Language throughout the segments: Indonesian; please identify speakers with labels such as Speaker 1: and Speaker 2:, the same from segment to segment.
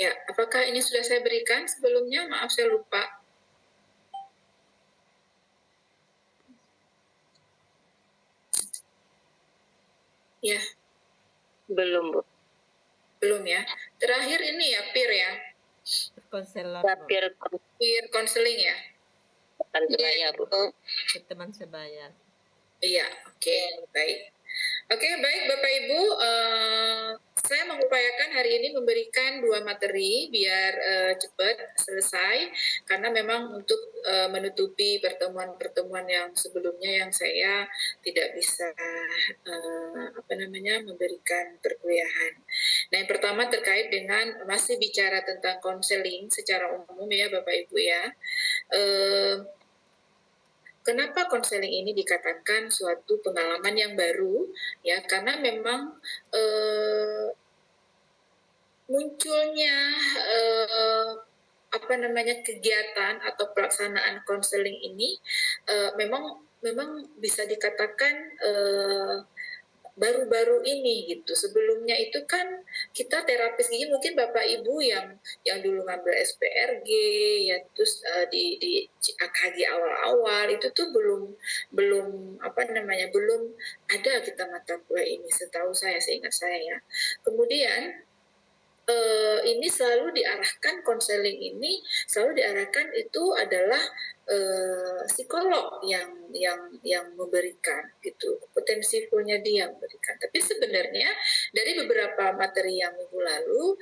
Speaker 1: Ya, apakah ini sudah saya berikan sebelumnya? Maaf, saya lupa. Ya,
Speaker 2: Belum, Bu.
Speaker 1: belum ya. Terakhir ini ya, peer ya.
Speaker 3: Konselor, Bu.
Speaker 1: Peer counseling ya.
Speaker 2: Teman sebaya, Bu.
Speaker 3: Teman sebaya.
Speaker 1: Iya, oke, baik. Oke, baik Bapak Ibu, saya mengupayakan hari ini memberikan 2 materi biar cepat selesai, karena memang untuk menutupi pertemuan-pertemuan yang sebelumnya yang saya tidak bisa memberikan perkuliahan. Nah, yang pertama terkait dengan masih bicara tentang konseling secara umum ya Bapak Ibu ya. Kenapa konseling ini dikatakan suatu pengalaman yang baru? Ya, karena memang munculnya kegiatan atau pelaksanaan konseling ini memang bisa dikatakan baru-baru ini gitu. Sebelumnya itu kan kita terapis gigi, mungkin Bapak Ibu yang dulu ngambil SPRG ya, terus di AKG awal-awal itu tuh belum ada kita mata kuliah ini, setahu saya, seingat saya ya. Kemudian ini selalu diarahkan, konseling ini selalu diarahkan itu adalah psikolog yang memberikan gitu, potensi fullnya dia memberikan. Tapi sebenarnya dari beberapa materi yang minggu lalu,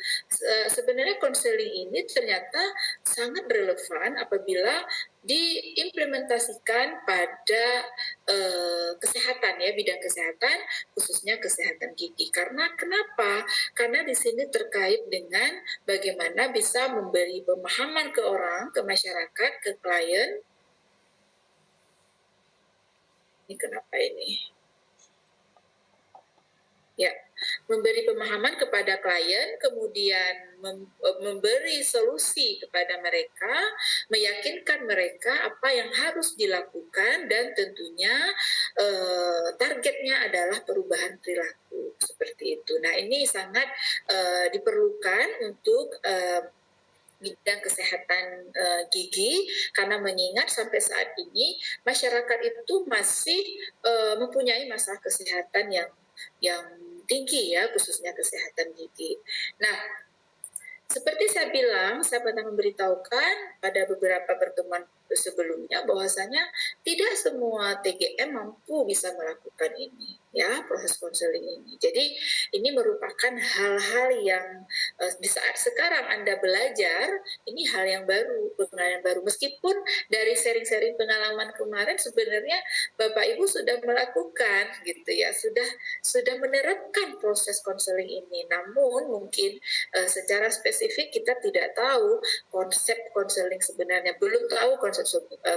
Speaker 1: sebenarnya konseling ini ternyata sangat relevan apabila diimplementasikan pada kesehatan ya, bidang kesehatan, khususnya kesehatan gigi. Karena kenapa? Karena di sini terkait dengan bagaimana bisa memberi pemahaman ke orang, ke masyarakat, ke klien. Ini kenapa ini? Ya, memberi pemahaman kepada klien, kemudian memberi solusi kepada mereka, meyakinkan mereka apa yang harus dilakukan, dan tentunya targetnya adalah perubahan perilaku seperti itu. Nah, ini sangat diperlukan untuk bidang kesehatan gigi, karena mengingat sampai saat ini masyarakat itu masih mempunyai masalah kesehatan yang tinggi ya, khususnya kesehatan gigi. Nah, seperti saya bilang, saya pernah memberitahukan pada beberapa pertemuan sebelumnya bahwasanya tidak semua TGM mampu bisa melakukan ini, ya, proses konseling ini. Jadi ini merupakan hal-hal yang di saat sekarang Anda belajar, ini hal yang baru, pengalaman baru. Meskipun dari sharing-sharing pengalaman kemarin sebenarnya Bapak Ibu sudah melakukan gitu ya, sudah menerapkan proses konseling ini. Namun mungkin secara spesifik kita tidak tahu konsep konseling sebenarnya, belum tahu konsep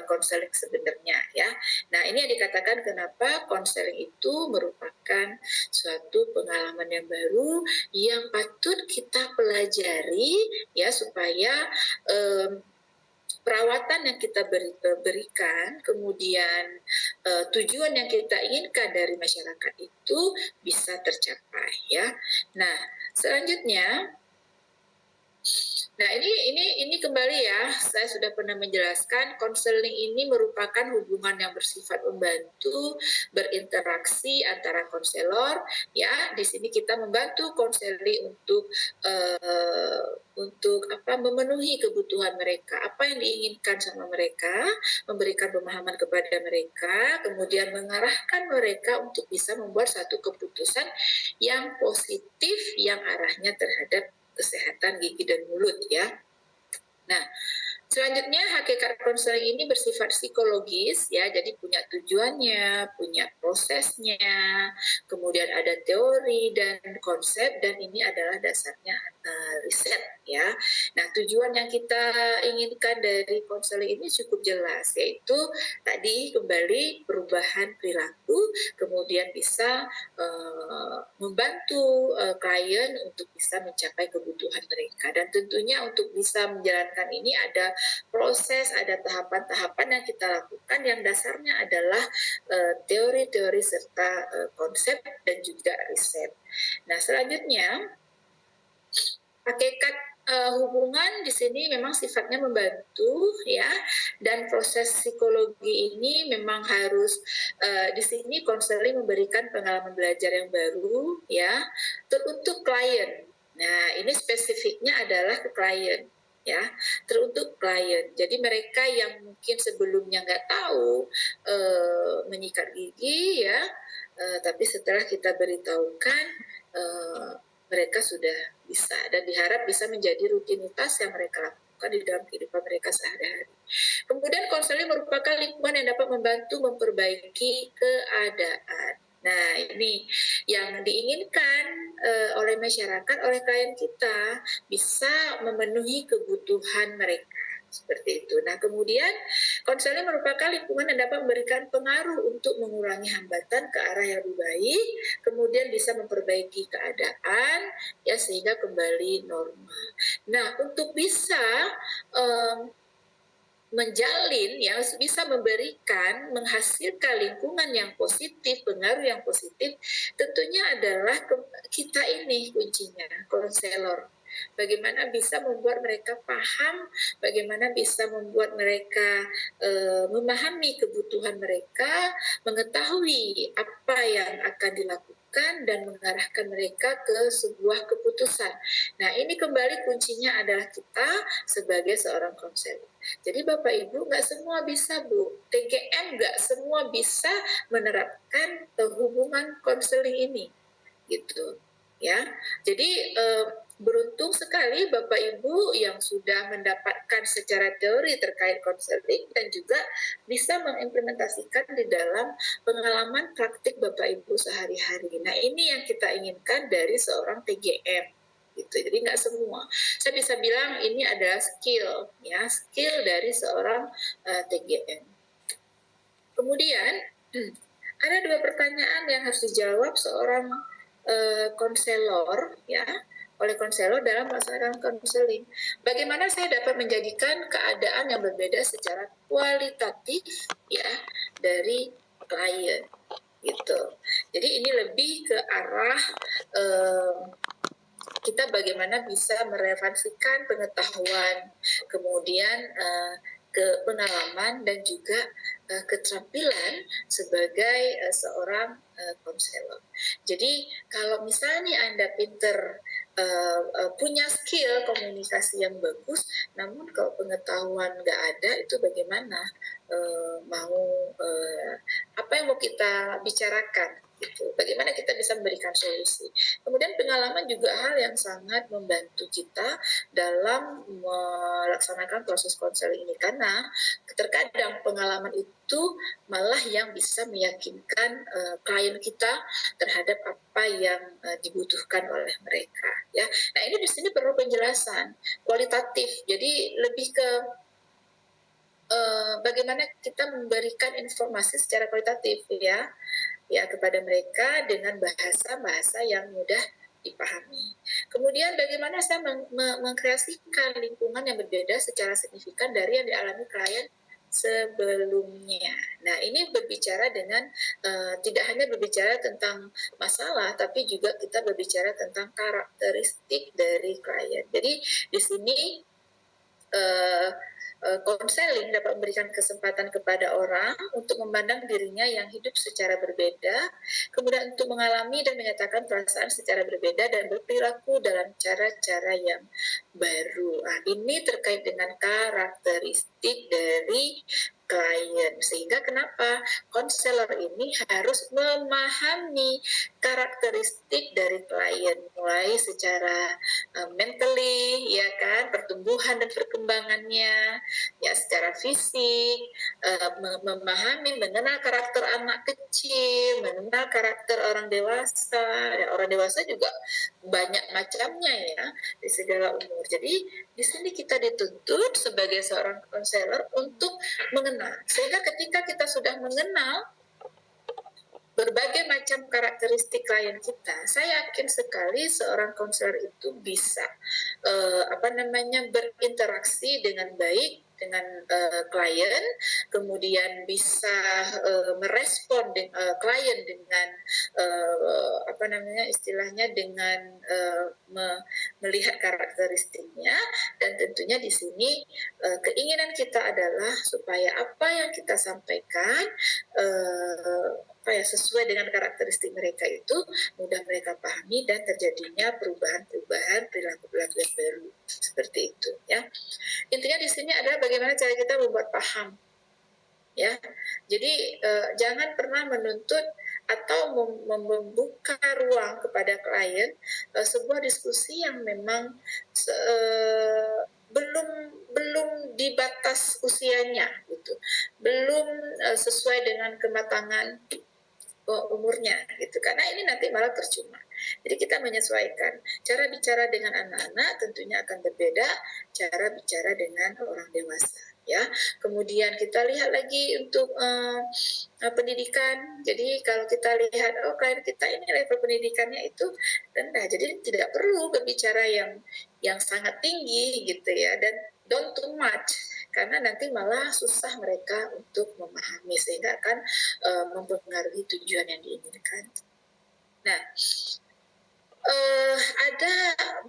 Speaker 1: konseling sebenarnya ya. Nah, ini yang dikatakan kenapa konseling itu merupakan suatu pengalaman yang baru yang patut kita pelajari ya, supaya perawatan yang kita berikan, kemudian tujuan yang kita inginkan dari masyarakat itu bisa tercapai ya. Nah, selanjutnya, nah ini kembali ya, saya sudah pernah menjelaskan konseling ini merupakan hubungan yang bersifat membantu, berinteraksi antara konselor ya. Di sini kita membantu konseli untuk memenuhi kebutuhan mereka, apa yang diinginkan sama mereka, memberikan pemahaman kepada mereka, kemudian mengarahkan mereka untuk bisa membuat satu keputusan yang positif yang arahnya terhadap kesehatan gigi dan mulut ya. Nah, selanjutnya hakikat konseling ini bersifat psikologis ya, jadi punya tujuannya, punya prosesnya, kemudian ada teori dan konsep, dan ini adalah dasarnya riset ya. Nah, tujuan yang kita inginkan dari konseling ini cukup jelas, yaitu tadi kembali perubahan perilaku, kemudian bisa membantu klien untuk bisa mencapai kebutuhan mereka. Dan tentunya untuk bisa menjalankan ini ada proses, ada tahapan-tahapan yang kita lakukan yang dasarnya adalah teori-teori serta konsep dan juga riset. Nah, selanjutnya hakikat hubungan di sini memang sifatnya membantu ya, dan proses psikologi ini memang harus di sini konseling memberikan pengalaman belajar yang baru ya teruntuk klien. Nah ini spesifiknya adalah ke klien ya, teruntuk klien. Jadi mereka yang mungkin sebelumnya nggak tahu menyikat gigi ya, tapi setelah kita beritahukan mereka sudah bisa dan diharap bisa menjadi rutinitas yang mereka lakukan di dalam kehidupan mereka sehari-hari. Kemudian konseling merupakan lingkungan yang dapat membantu memperbaiki keadaan. Nah ini yang diinginkan oleh masyarakat, oleh klien kita bisa memenuhi kebutuhan mereka. Seperti itu. Nah, kemudian konseling merupakan lingkungan yang dapat memberikan pengaruh untuk mengurangi hambatan ke arah yang lebih baik, kemudian bisa memperbaiki keadaan, ya sehingga kembali normal. Nah, untuk bisa menjalin ya bisa memberikan menghasilkan lingkungan yang positif, pengaruh yang positif, tentunya adalah kita ini kuncinya, konselor. Bagaimana bisa membuat mereka paham, bagaimana bisa membuat mereka memahami kebutuhan mereka, mengetahui apa yang akan dilakukan dan mengarahkan mereka ke sebuah keputusan. Nah, ini kembali kuncinya adalah kita sebagai seorang konselor. Jadi Bapak Ibu nggak semua bisa Bu, TGM nggak semua bisa menerapkan hubungan konseling ini, gitu ya. Jadi beruntung sekali Bapak Ibu yang sudah mendapatkan secara teori terkait konseling dan juga bisa mengimplementasikan di dalam pengalaman praktik Bapak Ibu sehari-hari. Nah ini yang kita inginkan dari seorang TGM. Gitu. Jadi nggak semua. Saya bisa bilang ini adalah skill, ya skill dari seorang TGM. Kemudian ada dua pertanyaan yang harus dijawab seorang konselor, ya oleh konselor dalam melaksanakan konseling. Bagaimana saya dapat menjadikan keadaan yang berbeda secara kualitatif, ya dari klien, gitu. Jadi ini lebih ke arah kita bagaimana bisa merelevansikan pengetahuan, kemudian ke pengalaman dan juga keterampilan sebagai seorang konselor. Jadi kalau misalnya Anda pinter punya skill komunikasi yang bagus, namun kalau pengetahuan nggak ada, itu bagaimana mau apa yang mau kita bicarakan? Gitu. Bagaimana kita bisa memberikan solusi. Kemudian pengalaman juga hal yang sangat membantu kita dalam melaksanakan proses konseling ini karena terkadang pengalaman itu malah yang bisa meyakinkan klien kita terhadap apa yang dibutuhkan oleh mereka ya. Nah ini di sini perlu penjelasan kualitatif, jadi lebih ke bagaimana kita memberikan informasi secara kualitatif ya kepada mereka dengan bahasa yang mudah dipahami. Kemudian bagaimana saya mengkreasikan lingkungan yang berbeda secara signifikan dari yang dialami klien sebelumnya. Nah, ini berbicara dengan tidak hanya berbicara tentang masalah, tapi juga kita berbicara tentang karakteristik dari klien. Jadi di sini konseling dapat memberikan kesempatan kepada orang untuk memandang dirinya yang hidup secara berbeda, kemudian untuk mengalami dan menyatakan perasaan secara berbeda dan berperilaku dalam cara-cara yang baru. Nah, ini terkait dengan karakteristik dari klien. Sehingga kenapa konselor ini harus memahami karakteristik dari klien, mulai secara mentally, ya kan, pertumbuhan dan perkembangannya, ya secara fisik, memahami, mengenal karakter anak kecil, mengenal karakter orang dewasa. Ya, orang dewasa juga banyak macamnya ya di segala umur. Jadi di sini kita dituntut sebagai seorang konselor untuk mengenal. Sehingga ketika kita sudah mengenal berbagai macam karakteristik klien kita, saya yakin sekali seorang konselor itu bisa berinteraksi dengan baik dengan klien, kemudian bisa merespon klien dengan apa namanya istilahnya dengan melihat karakteristiknya, dan tentunya di sini keinginan kita adalah supaya apa yang kita sampaikan sesuai dengan karakteristik mereka itu mudah mereka pahami dan terjadinya perubahan-perubahan perilaku-perilaku yang baru seperti itu ya. Intinya di sini adalah bagaimana cara kita membuat paham ya. Jadi jangan pernah menuntut atau membuka ruang kepada klien sebuah diskusi yang memang belum di batas usianya gitu, belum sesuai dengan kematangan umurnya gitu, karena ini nanti malah percuma. Jadi kita menyesuaikan cara bicara dengan anak-anak tentunya akan berbeda cara bicara dengan orang dewasa ya. Kemudian kita lihat lagi untuk pendidikan. Jadi kalau kita lihat klien kita ini level pendidikannya itu rendah, jadi tidak perlu berbicara yang sangat tinggi gitu ya, dan don't too much karena nanti malah susah mereka untuk memahami sehingga akan mempengaruhi tujuan yang diinginkan. Nah, ada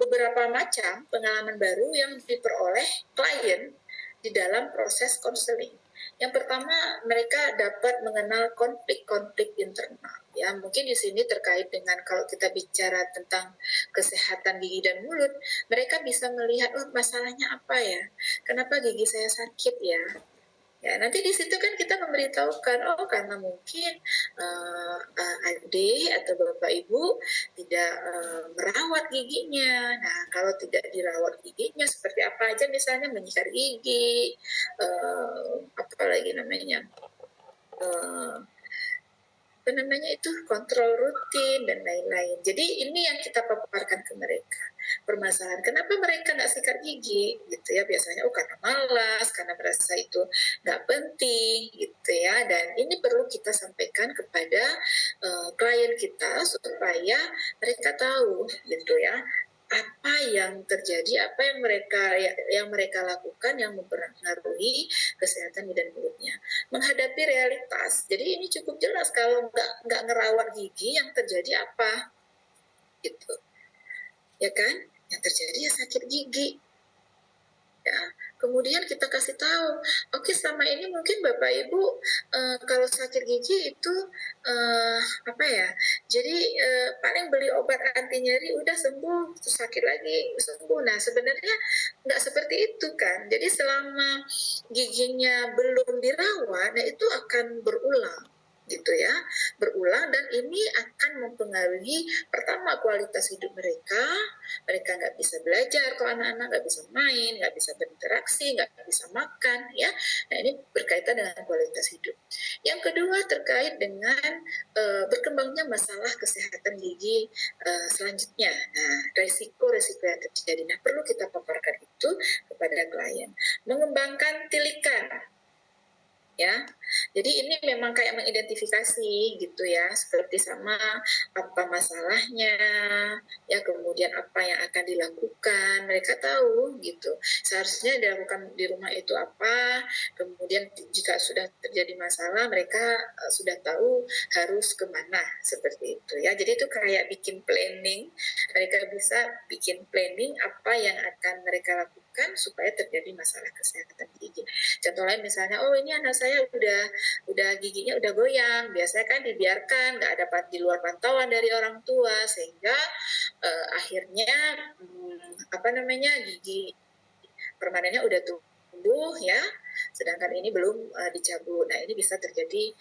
Speaker 1: beberapa macam pengalaman baru yang diperoleh klien di dalam proses konseling. Yang pertama, mereka dapat mengenal konflik-konflik internal. Ya, mungkin di sini terkait dengan kalau kita bicara tentang kesehatan gigi dan mulut, mereka bisa melihat masalahnya apa ya, kenapa gigi saya sakit ya. Ya, nanti di situ kan kita memberitahukan, karena mungkin adik atau bapak ibu tidak merawat giginya. Nah, kalau tidak dirawat giginya seperti apa aja, misalnya menyikat gigi, apa lagi namanya, kontrol rutin dan lain-lain. Jadi ini yang kita paparkan ke mereka. Permasalahan kenapa mereka nggak sikat gigi gitu ya, biasanya karena malas, karena merasa itu nggak penting gitu ya, dan ini perlu kita sampaikan kepada klien kita supaya mereka tahu gitu ya apa yang terjadi, apa yang mereka lakukan yang mempengaruhi kesehatan dan mulutnya. Menghadapi realitas. Jadi ini cukup jelas kalau nggak ngerawat gigi yang terjadi apa, gitu, ya kan? Yang terjadi ya sakit gigi. Ya, kemudian kita kasih tahu, oke, selama ini mungkin Bapak Ibu kalau sakit gigi itu apa ya? Jadi paling beli obat anti nyeri udah sembuh, terus sakit lagi sembuh. Nah, sebenarnya nggak seperti itu kan. Jadi selama giginya belum dirawat, nah itu akan berulang gitu ya, berulang, dan ini akan mempengaruhi pertama kualitas hidup mereka nggak bisa belajar, kalau anak-anak nggak bisa main, nggak bisa berinteraksi, nggak bisa makan ya. Nah, ini berkaitan dengan kualitas hidup. Yang kedua terkait dengan berkembangnya masalah kesehatan gigi selanjutnya. Nah, resiko-resiko yang terjadi. Nah, perlu kita paparkan itu kepada klien. Mengembangkan tilikan. Ya, jadi ini memang kayak mengidentifikasi gitu ya, seperti sama apa masalahnya, ya, kemudian apa yang akan dilakukan, mereka tahu gitu. Seharusnya dilakukan di rumah itu apa, kemudian jika sudah terjadi masalah, mereka sudah tahu harus kemana, seperti itu ya. Jadi itu kayak bikin planning, mereka bisa bikin planning apa yang akan mereka lakukan supaya terjadi masalah kesehatan gigi. Contoh lain misalnya, ini anak saya udah giginya udah goyang, biasanya kan dibiarkan nggak ada di luar pantauan dari orang tua, sehingga akhirnya gigi permanennya udah tumbuh ya, sedangkan ini belum dicabut. Nah, ini bisa terjadi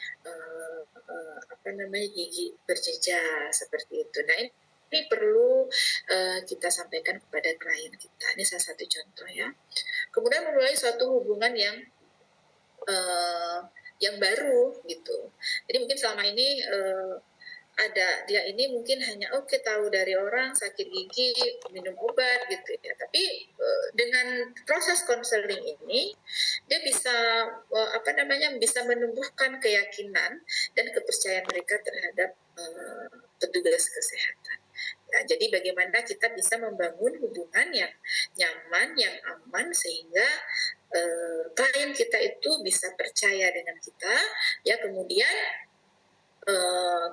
Speaker 1: gigi berjejar seperti itu. Nah, ini perlu kita sampaikan kepada klien kita. Ini salah satu contoh ya. Kemudian memulai suatu hubungan yang baru gitu. Jadi mungkin selama ini dia ini mungkin hanya tahu dari orang sakit gigi minum obat gitu ya. Tapi dengan proses konseling ini dia bisa bisa menumbuhkan keyakinan dan kepercayaan mereka terhadap petugas kesehatan. Nah, jadi bagaimana kita bisa membangun hubungan yang nyaman, yang aman, sehingga klien kita itu bisa percaya dengan kita, ya kemudian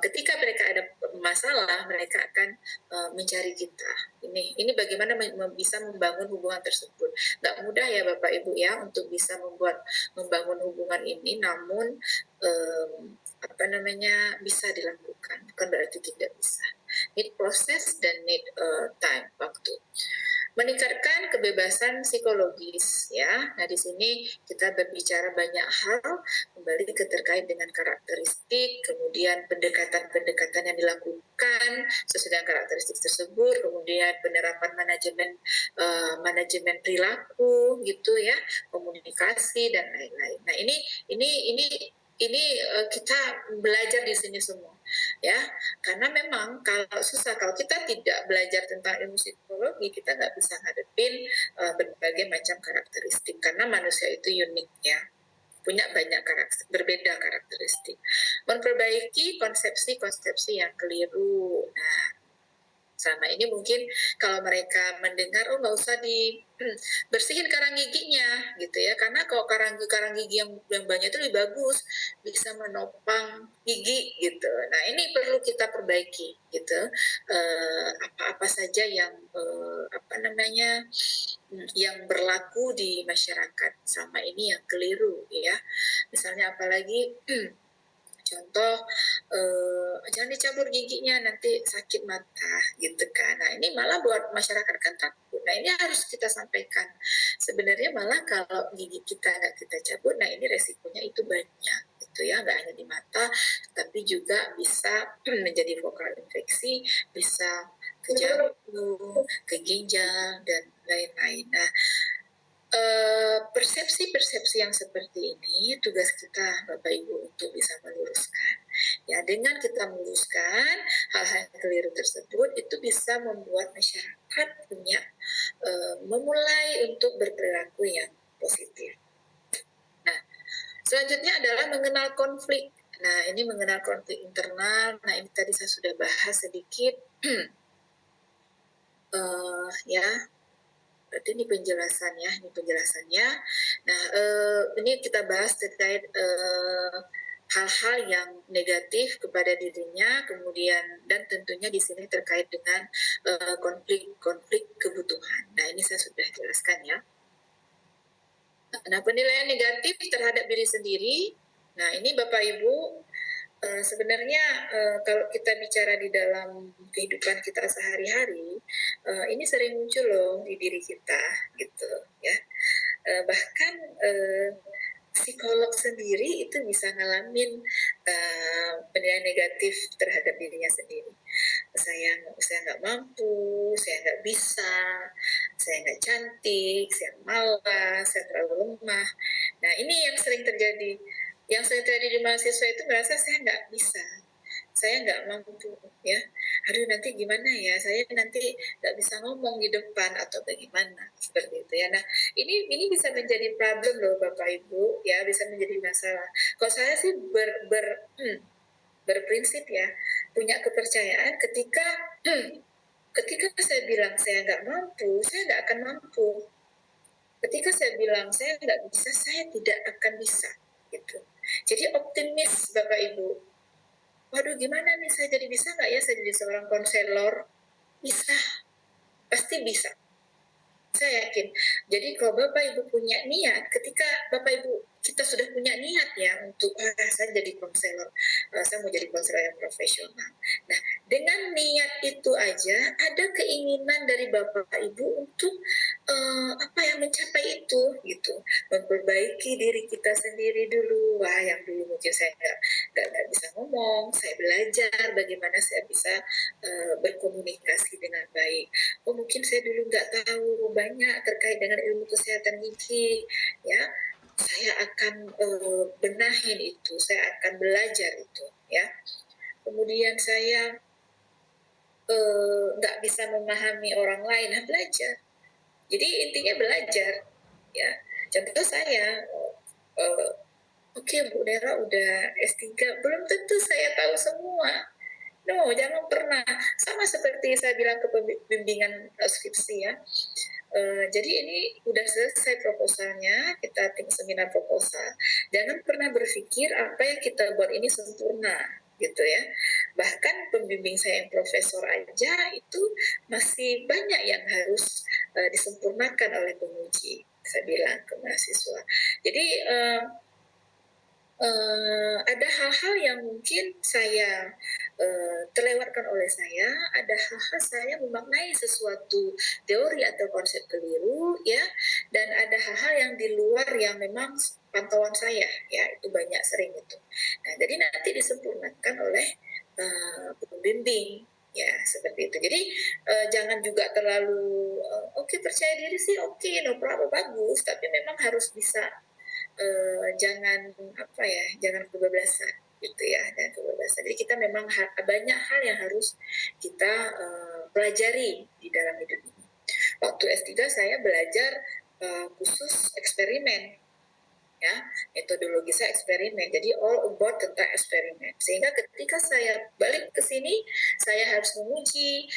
Speaker 1: ketika mereka ada masalah, mereka akan mencari kita. Ini bagaimana bisa membangun hubungan tersebut. Nggak mudah ya Bapak Ibu ya untuk bisa membangun hubungan ini, namun bisa dilakukan. Bukan berarti tidak bisa. Need proses dan need time, waktu. Meningkatkan kebebasan psikologis ya. Nah di sini kita berbicara banyak hal kembali terkait dengan karakteristik, kemudian pendekatan-pendekatan yang dilakukan sesuai dengan karakteristik tersebut, kemudian penerapan manajemen perilaku gitu ya, komunikasi dan lain-lain. Nah ini kita belajar di sini semua ya, karena memang kalau kita tidak belajar tentang ilmu psikologi, kita nggak bisa ngadepin berbagai macam karakteristik, karena manusia itu unik ya, punya banyak berbeda karakteristik. Memperbaiki konsepsi-konsepsi yang keliru. Nah, selama ini mungkin kalau mereka mendengar, oh nggak usah bersihin karang giginya gitu ya, karena kalau karang gigi yang banyak itu lebih bagus, bisa menopang gigi gitu. Nah ini perlu kita perbaiki gitu, apa-apa saja yang yang berlaku di masyarakat selama ini yang keliru ya. Misalnya apalagi contoh jangan dicabur giginya nanti sakit mata gitu kan. Nah ini malah buat masyarakat kan takut. Nah ini harus kita sampaikan. Sebenarnya malah kalau gigi kita nggak kita cabut, nah ini resikonya itu banyak gitu ya, nggak hanya di mata, tapi juga bisa menjadi vokal infeksi, bisa ke jantung, ke ginjal dan lain-lain. Nah persepsi-persepsi yang seperti ini tugas kita Bapak Ibu untuk bisa meluruskan. Ya, dengan kita meluruskan hal-hal yang keliru tersebut, itu bisa membuat masyarakat punya memulai untuk berperilaku yang positif. Nah, selanjutnya adalah mengenal konflik. Nah, ini mengenal konflik internal. Nah, ini tadi saya sudah bahas sedikit. Ya, berarti ini penjelasannya. Nah, ini kita bahas terkait hal-hal yang negatif kepada dirinya, kemudian dan tentunya di sini terkait dengan konflik kebutuhan. Nah, ini saya sudah jelaskan ya. Nah, penilaian negatif terhadap diri sendiri. Nah, ini Bapak Ibu sebenarnya kalau kita bicara di dalam kehidupan kita sehari-hari, ini sering muncul loh di diri kita gitu ya. Bahkan psikolog sendiri itu bisa ngalamin penilaian negatif terhadap dirinya sendiri. Saya nggak mampu, saya nggak bisa, saya nggak cantik, saya malas, saya terlalu lemah. Nah ini yang sering terjadi. Yang sering terjadi di mahasiswa itu merasa saya nggak bisa, saya nggak mampu ya. Aduh nanti gimana ya, saya nanti nggak bisa ngomong di depan atau bagaimana seperti itu ya. Nah ini bisa menjadi problem loh Bapak Ibu ya, bisa menjadi masalah. Kalau saya sih berprinsip ya, punya kepercayaan ketika saya bilang saya nggak mampu, saya nggak akan mampu. Ketika saya bilang saya nggak bisa, saya tidak akan bisa gitu. Jadi optimis Bapak Ibu. Waduh gimana nih, saya jadi bisa nggak ya saya jadi seorang konselor? Bisa, pasti bisa. Saya yakin. Jadi kalau Bapak Ibu punya niat, ketika Bapak Ibu kita sudah punya niat ya untuk saya jadi konselor, saya mau jadi konselor yang profesional. Nah, dengan niat itu aja ada keinginan dari Bapak Ibu untuk mencapai itu gitu, memperbaiki diri kita sendiri dulu. Wah, yang dulu mungkin saya nggak bisa ngomong, saya belajar bagaimana saya bisa berkomunikasi dengan baik. Oh mungkin saya dulu nggak tahu banyak terkait dengan ilmu kesehatan gigi ya, saya akan benahin itu, saya akan belajar itu ya. Kemudian saya nggak bisa memahami orang lain, belajar. Jadi intinya belajar ya. Contoh saya oke, Bu Nera udah S3, belum tentu saya tahu semua. No, jangan pernah. Sama seperti saya bilang ke pembimbingan skripsi ya, Jadi ini udah selesai proposalnya, kita tim seminar proposal. Jangan pernah berpikir apa yang kita buat ini sempurna, gitu ya. Bahkan pembimbing saya yang profesor aja itu masih banyak yang harus disempurnakan oleh penguji, saya bilang ke mahasiswa. Jadi ada hal-hal yang mungkin saya terlewatkan oleh saya, ada hal-hal saya memaknai sesuatu teori atau konsep keliru, ya, dan ada hal-hal yang di luar yang memang pantauan saya, ya, itu banyak sering itu. Nah, jadi nanti disempurnakan oleh pembimbing, ya, seperti itu. Jadi jangan juga terlalu oke, percaya diri sih oke, no problem, bagus, tapi memang harus bisa jangan apa ya, jangan kebablasan gitu ya, dan kebablasan. Jadi kita memang banyak hal yang harus kita pelajari di dalam hidup ini. Waktu S3 saya belajar khusus eksperimen, ya, metodologi saya eksperimen, jadi all about tentang eksperimen, sehingga ketika saya balik ke sini saya harus menguji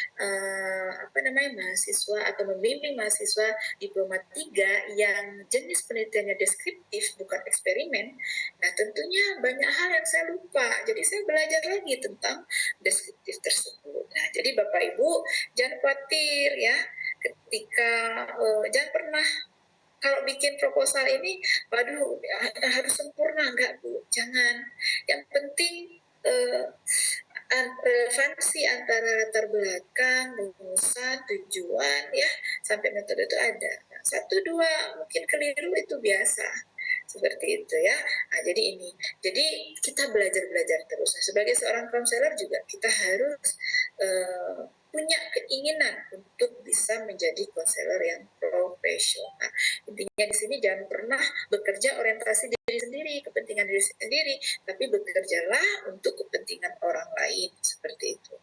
Speaker 1: mahasiswa atau membimbing mahasiswa diploma 3 yang jenis penelitiannya deskriptif bukan eksperimen. Nah, tentunya banyak hal yang saya lupa, jadi saya belajar lagi tentang deskriptif tersebut. Nah, jadi Bapak Ibu jangan khawatir ya, ketika jangan pernah kalau bikin proposal ini, waduh, harus sempurna, enggak Bu, jangan. Yang penting relevansi antara latar belakang, rumusan, tujuan, ya, sampai metode itu ada. Nah, satu dua mungkin keliru itu biasa, seperti itu ya. Nah, jadi ini, jadi kita belajar terus. Nah, sebagai seorang konselor juga kita harus punya keinginan untuk bisa menjadi konselor yang profesional. Intinya di sini jangan pernah bekerja orientasi diri sendiri, kepentingan diri sendiri, tapi bekerjalah untuk kepentingan orang lain, seperti itu.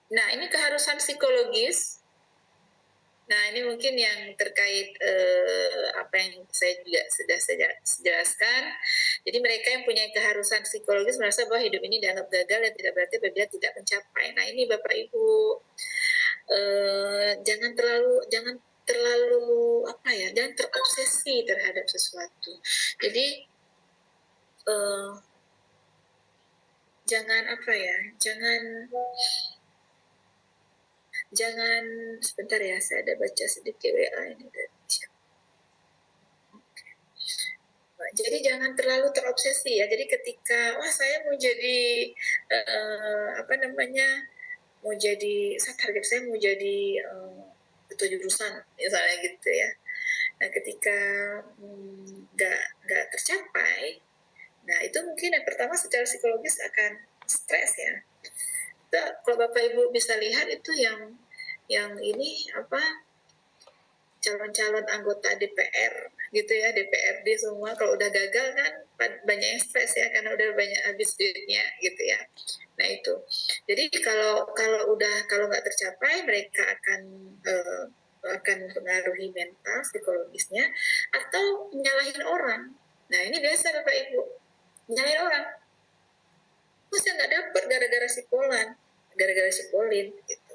Speaker 1: Nah, ini keharusan psikologis. Nah, ini mungkin yang terkait apa yang saya juga sudah jelaskan. Jadi mereka yang punya keharusan psikologis merasa bahwa hidup ini dianggap gagal dan tidak berarti apabila tidak mencapai. Nah, ini Bapak Ibu jangan terlalu jangan terobsesi terhadap sesuatu. Jadi jangan sebentar ya, saya ada baca sedikit WA ini dari siapa. Jadi jangan terlalu terobsesi ya. Jadi ketika saya mau jadi target saya mau jadi ketua jurusan misalnya gitu ya. Nah, ketika nggak tercapai, nah itu mungkin yang pertama secara psikologis akan stres ya. Kalau Bapak Ibu bisa lihat itu yang ini calon-calon anggota DPR gitu ya, DPRD semua kalau udah gagal kan banyak yang stres ya, karena udah banyak habis duitnya gitu ya. Nah itu, jadi kalau nggak tercapai mereka akan mempengaruhi mental psikologisnya atau menyalahin orang. Nah ini biasa Bapak Ibu, menyalahin orang. Kok saya nggak dapet gara-gara si Polin gitu.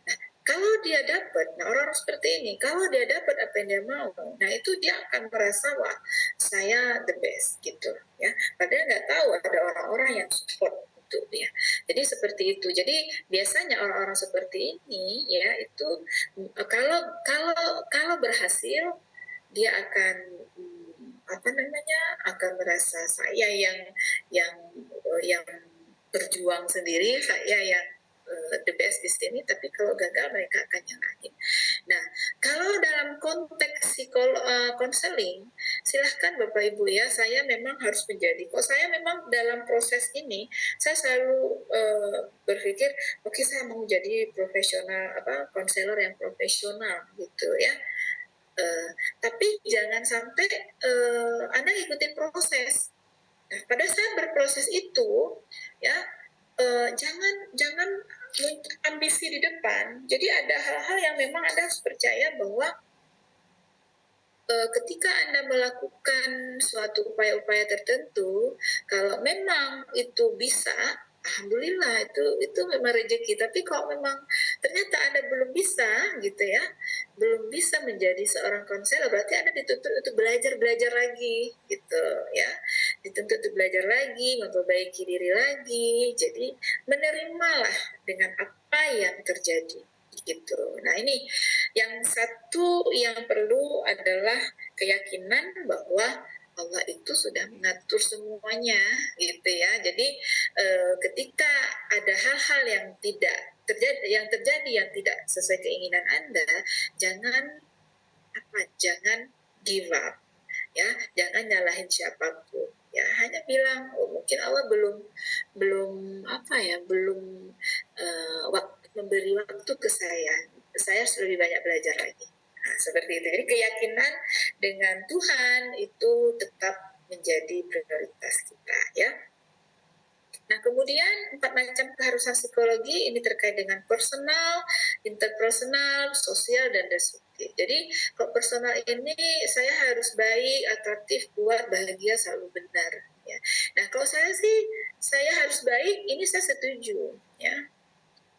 Speaker 1: Nah, kalau dia dapat, orang-orang seperti ini, kalau dia dapat apa yang dia mau, nah itu dia akan merasa wah saya the best gitu ya. Padahal nggak tahu ada orang-orang yang support untuk dia. Jadi seperti itu. Jadi biasanya orang-orang seperti ini ya itu kalau berhasil dia akan akan merasa saya yang berjuang sendiri, saya yang the best di sini, tapi kalau gagal mereka akan nyalahin. Nah, kalau dalam konteks konseling, silahkan Bapak Ibu ya, saya memang harus saya memang dalam proses ini, saya selalu berpikir, oke, saya mau jadi profesional, konselor yang profesional gitu ya. Tapi jangan sampai Anda ikutin proses. Nah, pada saat berproses itu, ya jangan ambisi di depan. Jadi ada hal-hal yang memang Anda harus percaya bahwa ketika Anda melakukan suatu upaya-upaya tertentu, kalau memang itu bisa, alhamdulillah itu memang rezeki. Tapi kalau memang ternyata Anda belum bisa gitu ya, belum bisa menjadi seorang konselor, berarti Anda dituntut untuk belajar lagi gitu ya. Dituntut untuk belajar lagi, memperbaiki diri lagi. Jadi menerimalah dengan apa yang terjadi gitu. Nah, ini yang satu yang perlu adalah keyakinan bahwa Allah itu sudah mengatur semuanya gitu ya. Jadi ketika ada hal-hal yang terjadi yang tidak sesuai keinginan Anda, jangan give up ya, jangan nyalahin siapapun ya, hanya bilang mungkin Allah belum memberi waktu ke saya harus lebih banyak belajar lagi. Nah, seperti itu. Jadi keyakinan dengan Tuhan itu tetap menjadi prioritas kita ya. Nah, kemudian 4 macam keharusan psikologi ini terkait dengan personal, interpersonal, sosial, dan destruktif. Jadi, kalau personal ini saya harus baik, atraktif, kuat, bahagia, selalu benar. Ya. Nah, kalau saya sih, saya harus baik, ini saya setuju. Ya.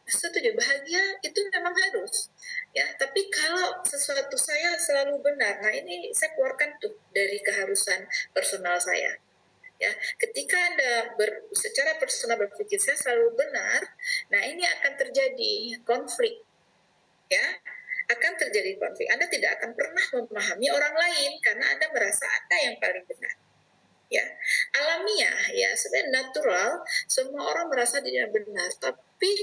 Speaker 1: Setuju, bahagia itu memang harus. Ya, tapi kalau sesuatu saya selalu benar, nah ini saya keluarkan tuh dari keharusan personal saya. Ya, ketika Anda secara personal berpikir saya selalu benar, nah ini akan terjadi konflik, ya, akan terjadi konflik. Anda tidak akan pernah memahami orang lain karena Anda merasa Anda yang paling benar. Ya, alamiah, ya, sebenarnya natural, semua orang merasa dirinya benar, tapi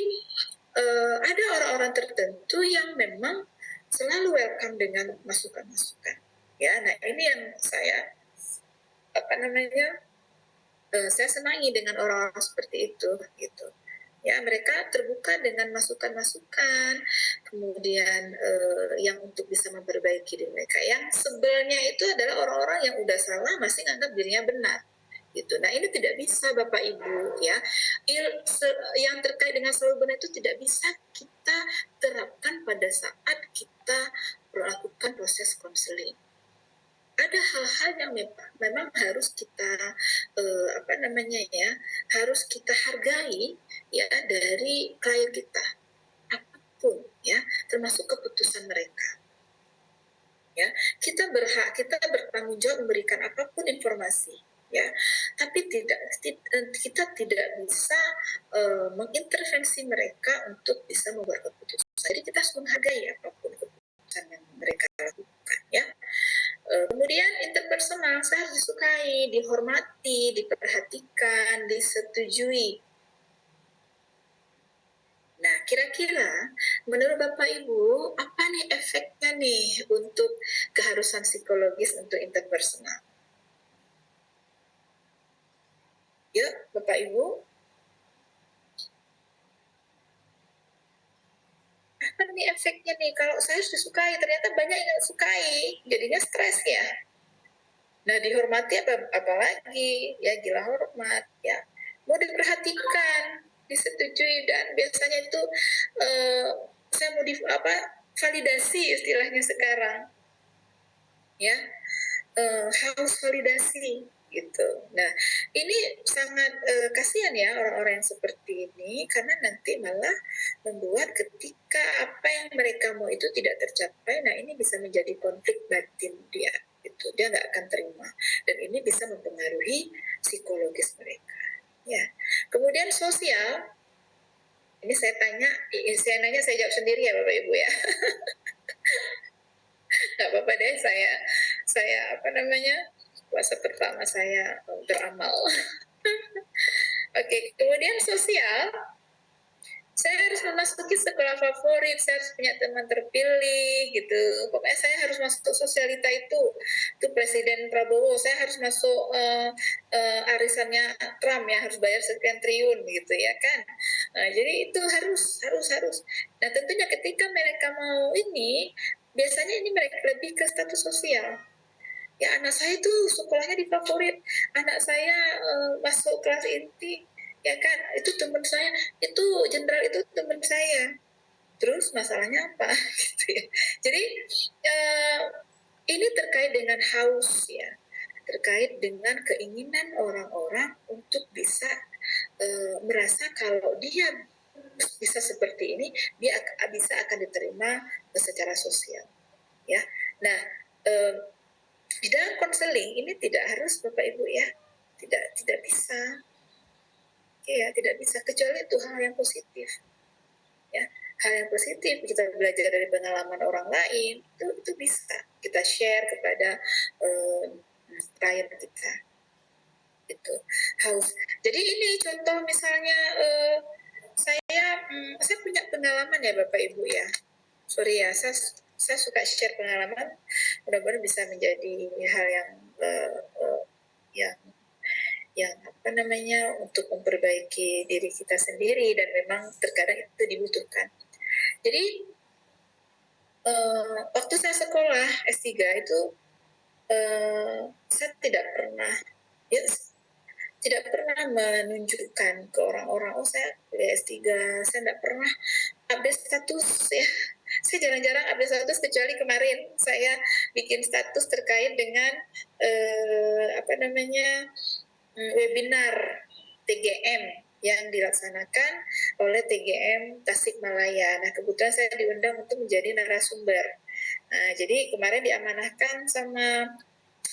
Speaker 1: ada orang-orang tertentu yang memang selalu welcome dengan masukan-masukan. Ya, nah ini yang saya saya senangi dengan orang-orang seperti itu gitu ya, mereka terbuka dengan masukan-masukan, kemudian yang untuk bisa memperbaiki diri mereka. Yang sebelnya itu adalah orang-orang yang udah salah masih nganggap dirinya benar gitu. Nah ini tidak bisa Bapak Ibu ya, yang terkait dengan selalu benar itu tidak bisa kita terapkan pada saat kita melakukan proses konseling. Ada hal-hal yang memang harus kita harus kita hargai ya dari klien kita, apapun ya, termasuk keputusan mereka. Ya, kita bertanggung jawab memberikan apapun informasi ya, tapi kita tidak bisa mengintervensi mereka untuk bisa membuat keputusan. Jadi kita harus menghargai apapun keputusan yang mereka lakukan ya. Kemudian interpersonal, saya harus disukai, dihormati, diperhatikan, disetujui. Nah, kira-kira menurut Bapak Ibu, apa nih efeknya nih untuk keharusan psikologis untuk interpersonal? Yuk, Bapak Ibu. Apa nih efeknya nih? Kalau saya harus disukai, ternyata banyak yang sukai, jadinya stres ya. Nah, dihormati apalagi ya, gila hormat ya, mau diperhatikan, disetujui, dan biasanya itu saya mau validasi istilahnya sekarang ya, harus validasi gitu. Nah ini sangat kasihan ya orang-orang yang seperti ini, karena nanti malah membuat ketika apa yang mereka mau itu tidak tercapai, nah ini bisa menjadi konflik batin dia gitu. Dia nggak akan terima dan ini bisa mempengaruhi psikologis mereka ya. Kemudian sosial, ini saya nanya saya jawab sendiri ya Bapak Ibu ya. Nggak apa-apa deh, saya puasa pertama saya beramal. Oke, kemudian sosial, saya harus memasuki sekolah favorit, saya harus punya teman terpilih gitu. Pokoknya saya harus masuk sosialita itu Presiden Prabowo, saya harus masuk arisannya Trump ya, harus bayar sekian triliun gitu ya kan. Nah, jadi itu harus. Nah tentunya ketika mereka mau ini, biasanya ini mereka lebih ke status sosial. Ya anak saya itu sekolahnya di favorit, anak saya masuk kelas inti, ya kan, itu teman saya, itu jenderal itu teman saya. Terus masalahnya apa gitu ya. Jadi ini terkait dengan haus ya, terkait dengan keinginan orang-orang untuk bisa merasa kalau dia bisa seperti ini, dia bisa akan diterima secara sosial ya. Nah, di dalam konseling ini tidak harus Bapak Ibu ya, tidak bisa ya, tidak bisa, kecuali itu hal yang positif ya, hal yang positif kita belajar dari pengalaman orang lain, itu bisa kita share kepada klien kita itu haus. Jadi ini contoh misalnya saya punya pengalaman ya Bapak Ibu ya, sorry ya, saya suka share pengalaman, mudah-mudahan bisa menjadi hal yang apa namanya, untuk memperbaiki diri kita sendiri, dan memang terkadang itu dibutuhkan. Jadi waktu saya sekolah S3 itu saya tidak pernah menunjukkan ke orang-orang, oh saya kuliah S3, saya tidak pernah update status ya. Saya jarang-jarang update status, kecuali kemarin saya bikin status terkait dengan webinar TGM yang dilaksanakan oleh TGM Tasikmalaya. Nah, kebetulan saya diundang untuk menjadi narasumber. Nah, jadi kemarin diamanahkan sama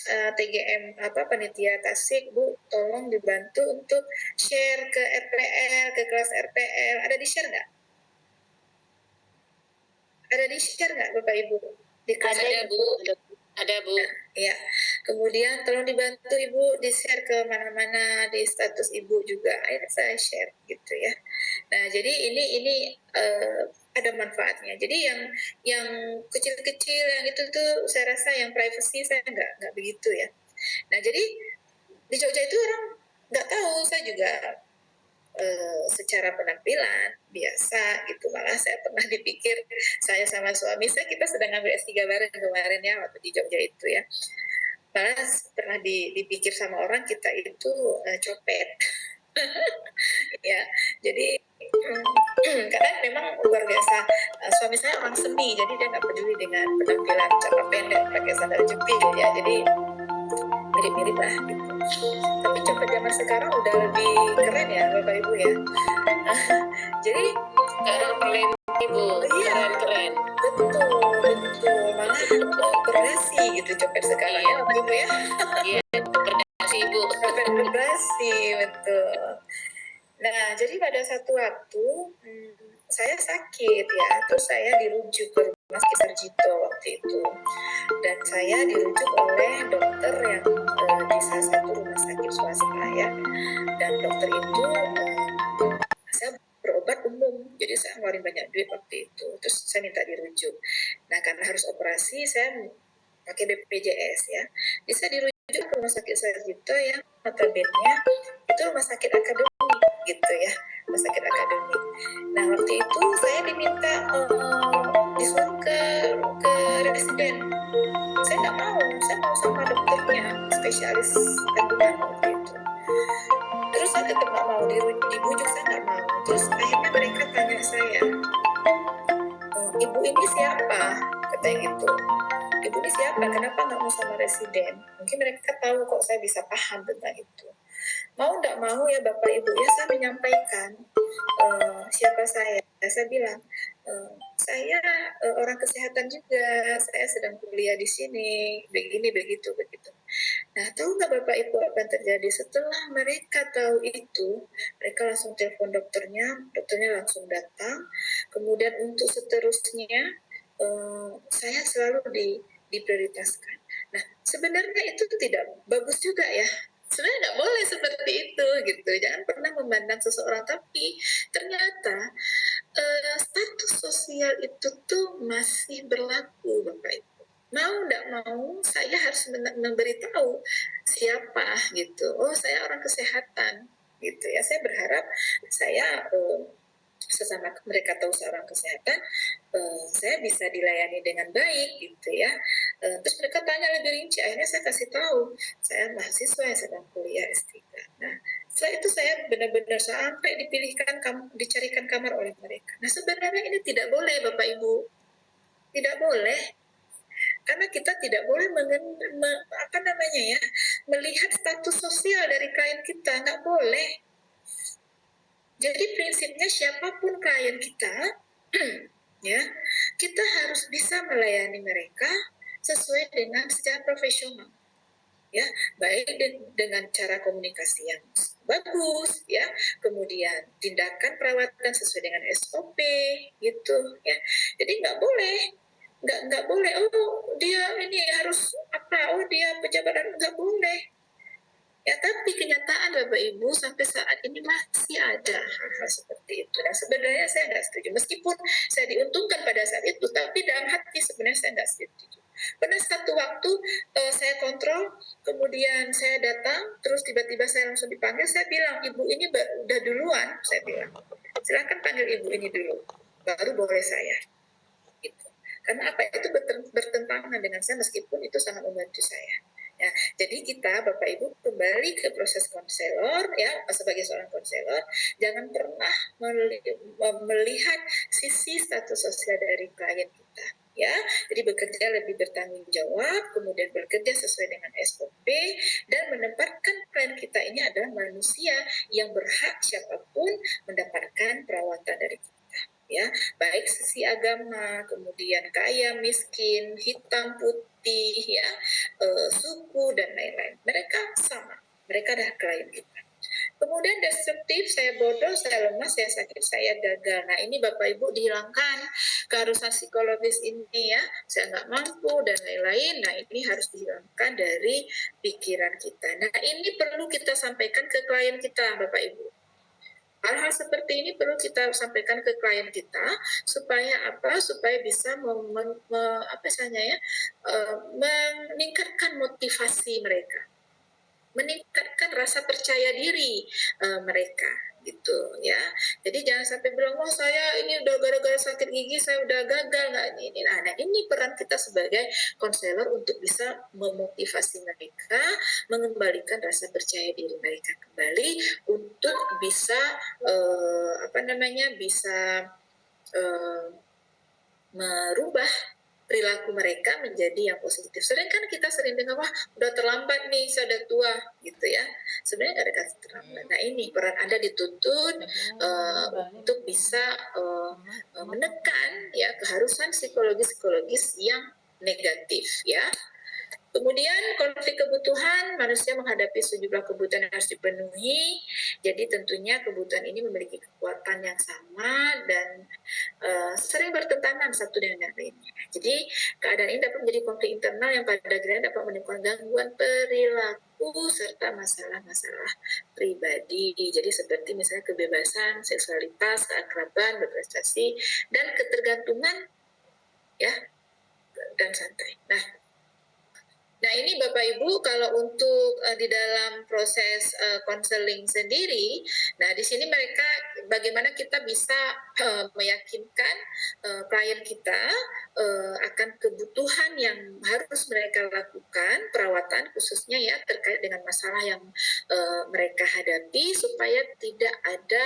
Speaker 1: TGM panitia Tasik, Bu, tolong dibantu untuk share ke RPL, ke kelas RPL. Ada di share nggak? Ada di share nggak Bapak Ibu? Di kelas
Speaker 2: Ada Bu, ada Bu.
Speaker 1: Nah, ya. Kemudian tolong dibantu Ibu di share ke mana-mana, di status Ibu juga. Akhirnya saya share gitu ya. Nah, jadi ini ada manfaatnya. Jadi yang kecil-kecil yang itu tuh saya rasa yang privacy saya nggak begitu ya. Nah, jadi di Jogja itu orang nggak tahu, saya juga secara penampilan biasa gitu. Malah saya pernah dipikir, saya sama suami saya, kita sedang ngambil S3 bareng kemarin ya waktu di Jogja itu ya, malah pernah dipikir sama orang kita itu copet. Ya, jadi karena memang luar biasa, suami saya orang seni, jadi dia nggak peduli dengan penampilan celana pendek pakai sandal jepit ya, jadi mirip-mirip lah gitu. Tapi copet zaman sekarang udah lebih keren ya Bapak Ibu ya. Jadi
Speaker 2: Sekarang keren Ibu,
Speaker 1: iya,
Speaker 2: keren.
Speaker 1: betul, malah berdasi gitu copet sekarang ya Bapak Ibu ya.
Speaker 2: Iya, berdasi Ibu.
Speaker 1: Copet berdasi, betul. Nah, jadi pada satu waktu saya sakit ya, terus saya dirujuk ke Rumah Sakit Sarjito waktu itu, dan saya dirujuk oleh dokter yang di salah satu rumah sakit swasta ya, dan dokter itu saya berobat umum, jadi saya ngeluarin banyak duit waktu itu, terus saya minta dirujuk. Nah, karena harus operasi, saya pakai BPJS ya, jadi saya dirujuk ke Rumah Sakit Sarjito yang notabene itu rumah sakit akademik gitu ya, rumah sakit akademik. Nah, waktu itu saya diminta disuruh ke residen. Saya nggak mau, saya mau sama dokternya, spesialis kandungan waktu itu. Terus saya tetap nggak mau, dibujuk saya nggak mau. Terus akhirnya mereka tanya saya, ibu ini siapa? Katanya gitu. Ibu ini siapa? Kenapa nggak mau sama residen? Mungkin mereka tahu kok saya bisa paham tentang itu. Mau nggak mau ya Bapak Ibu ya, saya menyampaikan siapa saya. Saya bilang, saya orang kesehatan juga, saya sedang kuliah di sini, begini, begitu. Nah, tahu nggak Bapak Ibu apa yang terjadi? Setelah mereka tahu itu, mereka langsung telepon dokternya langsung datang. Kemudian untuk seterusnya, saya selalu diprioritaskan. Nah, sebenarnya itu tidak bagus juga ya. Sebenarnya nggak boleh seperti itu gitu. Jangan pernah memandang seseorang, tapi ternyata status sosial itu tuh masih berlaku Bapak Ibu. Mau nggak mau saya harus memberitahu siapa gitu. Oh, saya orang kesehatan gitu ya. Saya berharap saya sesama mereka tahu seorang kesehatan, saya bisa dilayani dengan baik gitu ya. Terus mereka tanya lebih rinci, akhirnya saya kasih tahu saya mahasiswa yang sedang kuliah S3. Nah, setelah itu saya benar-benar sampai dicarikan kamar oleh mereka. Nah, sebenarnya ini tidak boleh Bapak Ibu, tidak boleh. karena kita tidak boleh melihat status sosial dari klien kita, nggak boleh. Jadi prinsipnya siapapun klien kita, ya, kita harus bisa melayani mereka sesuai dengan secara profesional, ya, baik dengan cara komunikasi yang bagus, ya, kemudian tindakan perawatan sesuai dengan SOP, gitu, ya. Jadi nggak boleh, oh dia ini harus apa, oh dia pejabat, nggak boleh. Ya, tapi kenyataan Bapak Ibu sampai saat ini masih ada hal-hal seperti itu. Dan sebenarnya saya nggak setuju. Meskipun saya diuntungkan pada saat itu, tapi dalam hati sebenarnya saya nggak setuju. Pernah satu waktu saya kontrol, kemudian saya datang, terus tiba-tiba saya langsung dipanggil, saya bilang, ibu ini udah duluan, saya bilang. Silakan panggil ibu ini dulu, baru boleh saya. Gitu. Karena apa, itu bertentangan dengan saya meskipun itu sangat membantu saya. Ya, jadi kita Bapak Ibu kembali ke proses konselor, ya, sebagai seorang konselor jangan pernah melihat sisi status sosial dari klien kita, ya. Jadi bekerja lebih bertanggung jawab, kemudian bekerja sesuai dengan SOP dan menempatkan klien kita ini adalah manusia yang berhak siapapun mendapatkan perawatan dari kita. Ya, baik sisi agama, kemudian kaya, miskin, hitam, putih, ya, suku dan lain-lain. Mereka sama, mereka adalah klien kita. Kemudian destruktif, saya bodoh, saya lemah, saya sakit, saya gagal. Nah ini Bapak Ibu dihilangkan keharusan psikologis ini, ya, saya nggak mampu dan lain-lain. Nah ini harus dihilangkan dari pikiran kita. Nah ini perlu kita sampaikan ke klien kita Bapak Ibu. Hal-hal seperti ini perlu kita sampaikan ke klien kita supaya apa? Supaya bisa meningkatkan motivasi mereka, meningkatkan rasa percaya diri mereka, gitu, ya. Jadi jangan sampai bilang, oh saya ini udah gara-gara sakit gigi saya udah gagal, nggak ini. Nah ini peran kita sebagai konselor untuk bisa memotivasi mereka, mengembalikan rasa percaya diri mereka kembali untuk bisa bisa merubah perilaku mereka menjadi yang positif. Sering kan kita dengar, wah udah terlambat nih, saya udah tua, gitu ya. Sebenarnya nggak ada kata terlambat. Nah ini peran Anda dituntut untuk bisa menekan, ya, keharusan psikologis yang negatif, ya. Kemudian konflik kebutuhan, manusia menghadapi sejumlah kebutuhan yang harus dipenuhi. Jadi tentunya kebutuhan ini memiliki kekuatan yang sama dan sering bertentangan satu dengan yang lainnya. Jadi keadaan ini dapat menjadi konflik internal yang pada akhirnya dapat menimbulkan gangguan perilaku serta masalah-masalah pribadi. Jadi seperti misalnya kebebasan, seksualitas, keakraban, berprestasi, dan ketergantungan, ya, dan santai. Nah ini Bapak Ibu kalau untuk di dalam proses konseling sendiri, nah di sini mereka bagaimana kita bisa meyakinkan klien kita akan kebutuhan yang harus mereka lakukan perawatan khususnya, ya, terkait dengan masalah yang mereka hadapi supaya tidak ada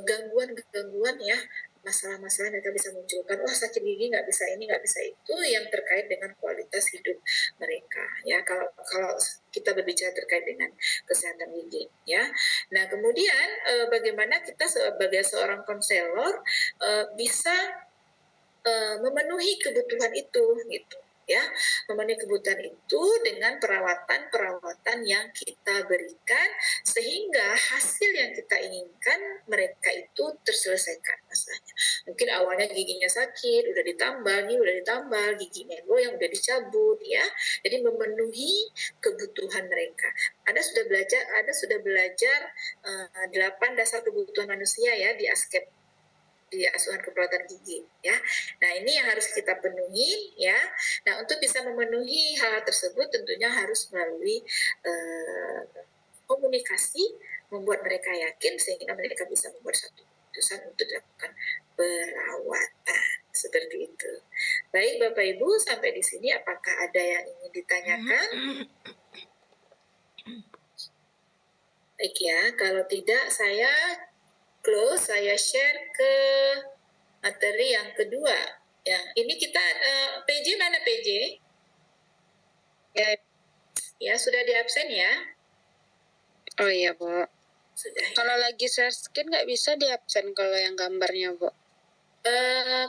Speaker 1: gangguan-gangguan, ya, masalah-masalah mereka bisa munculkan, wah sakit gigi nggak bisa ini nggak bisa itu, yang terkait dengan kualitas hidup mereka, ya, kalau kita berbicara terkait dengan kesehatan gigi, ya. Nah kemudian bagaimana kita sebagai seorang konselor bisa memenuhi kebutuhan itu, gitu, ya, memenuhi kebutuhan itu dengan perawatan yang kita berikan sehingga hasil yang kita inginkan mereka itu terselesaikan masalahnya. Mungkin awalnya giginya sakit, udah ditambal, giginya goyang, udah dicabut, ya. Jadi memenuhi kebutuhan mereka. Anda sudah belajar 8 dasar kebutuhan manusia, ya, di ASKEP, di asuhan keperawatan gigi, ya. Nah ini yang harus kita penuhi, ya. Nah untuk bisa memenuhi hal tersebut tentunya harus melalui komunikasi, membuat mereka yakin sehingga mereka bisa membuat satu keputusan untuk dilakukan perawatan, seperti itu. Baik Bapak Ibu, sampai di sini apakah ada yang ingin ditanyakan? Baik, ya, kalau tidak saya share ke materi yang kedua, Ya, ini kita PJ mana PJ?
Speaker 4: Ya.
Speaker 1: Ya, sudah di absen ya?
Speaker 4: Oh iya, Bu.
Speaker 1: Sudah.
Speaker 4: Kalau lagi share screen nggak bisa di absen kalau yang gambarnya, Bu.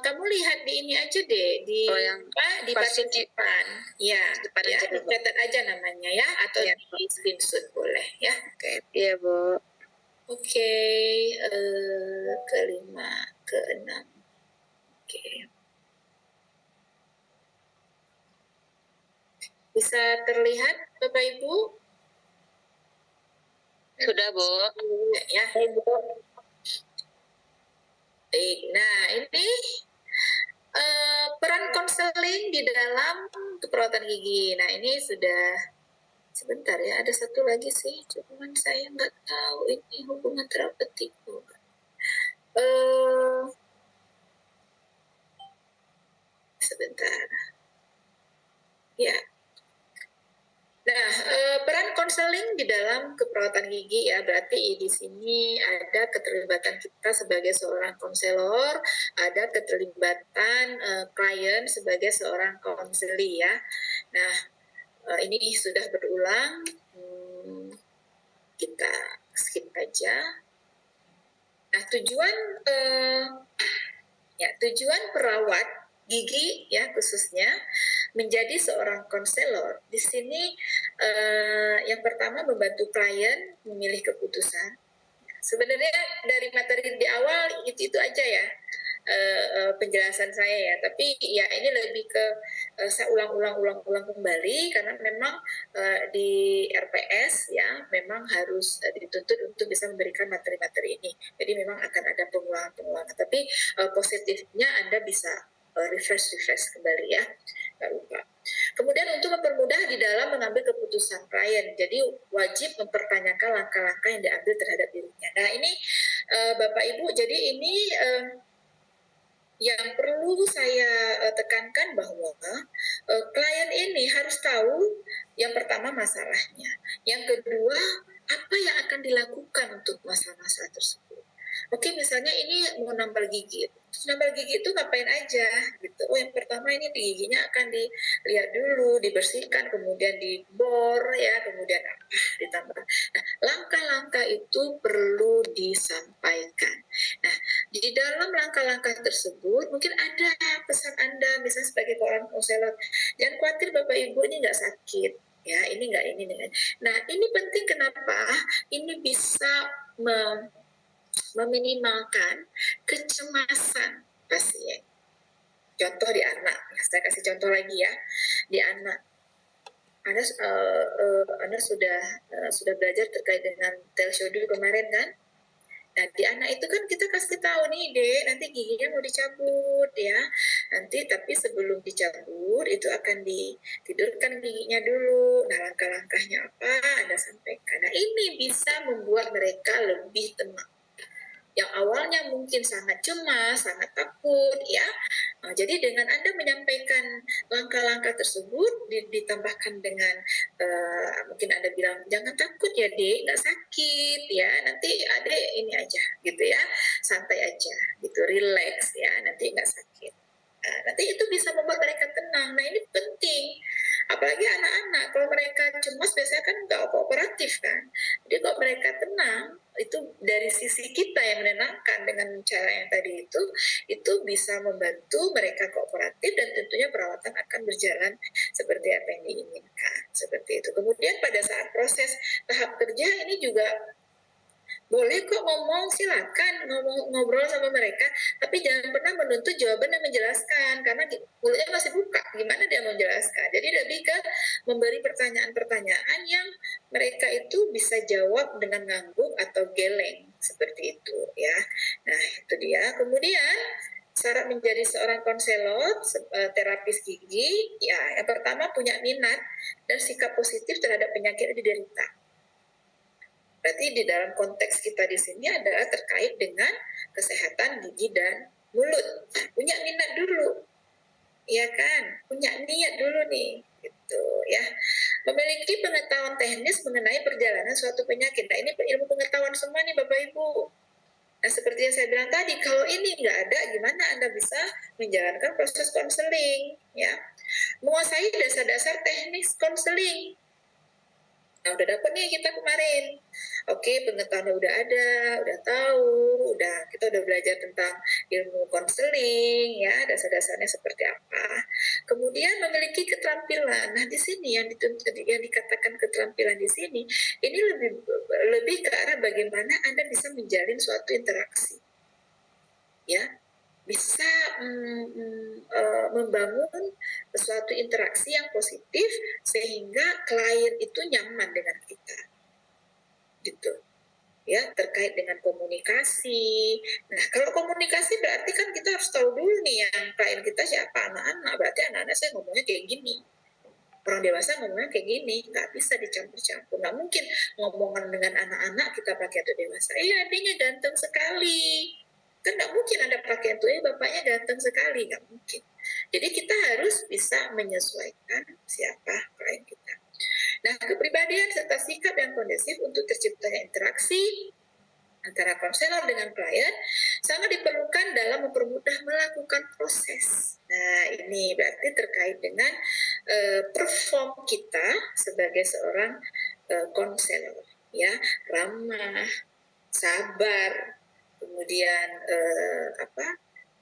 Speaker 1: Kamu lihat di ini aja deh, di
Speaker 4: Oh, yang
Speaker 1: di
Speaker 4: pasti
Speaker 1: partisipan. Ya,
Speaker 4: depan
Speaker 1: ya,
Speaker 4: aja, Bu.
Speaker 1: dicatat aja namanya ya, atau
Speaker 4: Iya,
Speaker 1: di screenshot boleh ya. Oke.
Speaker 4: Iya, Bu.
Speaker 1: Oke, kelima, keenam. Oke. Bisa terlihat Bapak Ibu?
Speaker 4: Sudah, Bu.
Speaker 1: Ya. Baik. Nah, ini peran konseling di dalam keperawatan gigi. Nah, ini sudah sebentar ya, ada satu lagi sih, cuman saya nggak tahu ini hubungan terapeutik. Sebentar. Ya. Nah, peran konseling di dalam keperawatan gigi ya, berarti di sini ada keterlibatan kita sebagai seorang konselor, ada keterlibatan klien sebagai seorang konseli ya. Nah, ini sudah berulang, kita skip aja. Nah, tujuan perawat gigi ya khususnya menjadi seorang konselor di sini yang pertama membantu klien memilih keputusan. Sebenarnya dari materi di awal itu aja ya penjelasan saya ya, tapi ya ini lebih ke saya ulang kembali karena memang di RPS ya memang harus dituntut untuk bisa memberikan materi-materi ini. Jadi memang akan ada pengulangan, tapi positifnya Anda bisa refresh kembali ya, nggak lupa. Kemudian untuk mempermudah di dalam mengambil keputusan klien, jadi wajib mempertanyakan langkah-langkah yang diambil terhadap dirinya. Nah ini Bapak Ibu, jadi ini yang perlu saya tekankan bahwa klien ini harus tahu yang pertama masalahnya, yang kedua apa yang akan dilakukan untuk masalah-masalah tersebut. Oke, misalnya ini mau nambal gigi. Terus nambal gigi itu ngapain aja gitu. Oh, yang pertama ini di giginya akan dilihat dulu, dibersihkan, kemudian dibor ya, kemudian ditambah. Nah, langkah-langkah itu perlu disampaikan. Nah, di dalam langkah-langkah tersebut mungkin ada pesan Anda misalnya sebagai seorang konselor, jangan khawatir Bapak Ibu ini nggak sakit ya, ini nggak ini dengan. Nah, ini penting kenapa? Ini bisa meminimalkan kecemasan pasien. Contoh di anak, saya kasih contoh lagi ya, di anak. Anda sudah belajar terkait dengan telsyodul kemarin kan? Nah, di anak itu kan kita kasih tahu nih, Dek, nanti giginya mau dicabut ya. Nanti tapi sebelum dicabut itu akan ditidurkan giginya dulu. Nah, langkah-langkahnya apa? Anda sampaikan. Nah, ini bisa membuat mereka lebih tenang. Yang awalnya mungkin sangat cemas, sangat takut, ya. Nah, jadi dengan Anda menyampaikan langkah-langkah tersebut, ditambahkan dengan mungkin Anda bilang, jangan takut ya Dek, nggak sakit ya, nanti Adek ini aja gitu ya, santai aja gitu, relax ya, nanti nggak sakit. Nah, nanti itu bisa membuat mereka tenang. Nah ini penting, apalagi anak-anak, kalau mereka cemas biasanya kan nggak kooperatif kan. Jadi kalau mereka tenang, itu dari sisi kita yang menenangkan dengan cara yang tadi itu bisa membantu mereka kooperatif dan tentunya perawatan akan berjalan seperti apa yang diinginkan. Seperti itu. Kemudian pada saat proses tahap kerja ini juga boleh kok ngomong, silakan ngobrol sama mereka, tapi jangan pernah menuntut jawaban dan menjelaskan karena mulutnya masih buka, gimana dia mau menjelaskan. Jadi lebih ke memberi pertanyaan-pertanyaan yang mereka itu bisa jawab dengan ngangguk atau geleng seperti itu ya. Nah itu dia. Kemudian syarat menjadi seorang konselor terapis gigi ya, yang pertama punya minat dan sikap positif terhadap penyakit yang diderita. Berarti di dalam konteks kita di sini adalah terkait dengan kesehatan gigi dan mulut. Punya minat dulu, ya kan? Punya niat dulu nih, gitu ya. Memiliki pengetahuan teknis mengenai perjalanan suatu penyakit. Nah ini ilmu pengetahuan semua nih Bapak Ibu. Nah, seperti yang saya bilang tadi, kalau ini nggak ada, gimana Anda bisa menjalankan proses konseling? Ya, menguasai dasar-dasar teknis konseling. Nah, udah dapet nih kita kemarin. Oke, pengetahuan udah ada, udah tahu, kita udah belajar tentang ilmu konseling, ya, dasar-dasarnya seperti apa. Kemudian memiliki keterampilan. Nah, di sini yang dikatakan keterampilan di sini, ini lebih ke arah bagaimana Anda bisa menjalin suatu interaksi, ya, bisa membangun suatu interaksi yang positif sehingga klien itu nyaman dengan kita, gitu, ya, terkait dengan komunikasi. Nah, kalau komunikasi berarti kan kita harus tahu dulu nih yang klien kita siapa, anak-anak. Berarti anak-anak saya ngomongnya kayak gini, orang dewasa ngomongnya kayak gini, nggak bisa dicampur-campur. Nggak mungkin ngomongan dengan anak-anak kita pakai atau dewasa. Adiknya ganteng sekali, kan nggak mungkin Anda pakai itu, bapaknya ganteng sekali, nggak mungkin. Jadi kita harus bisa menyesuaikan siapa klien kita. Nah, kepribadian serta sikap yang kondusif untuk terciptanya interaksi antara konselor dengan klien sangat diperlukan dalam mempermudah melakukan proses. Nah, ini berarti terkait dengan perform kita sebagai seorang konselor, ya, ramah, sabar, kemudian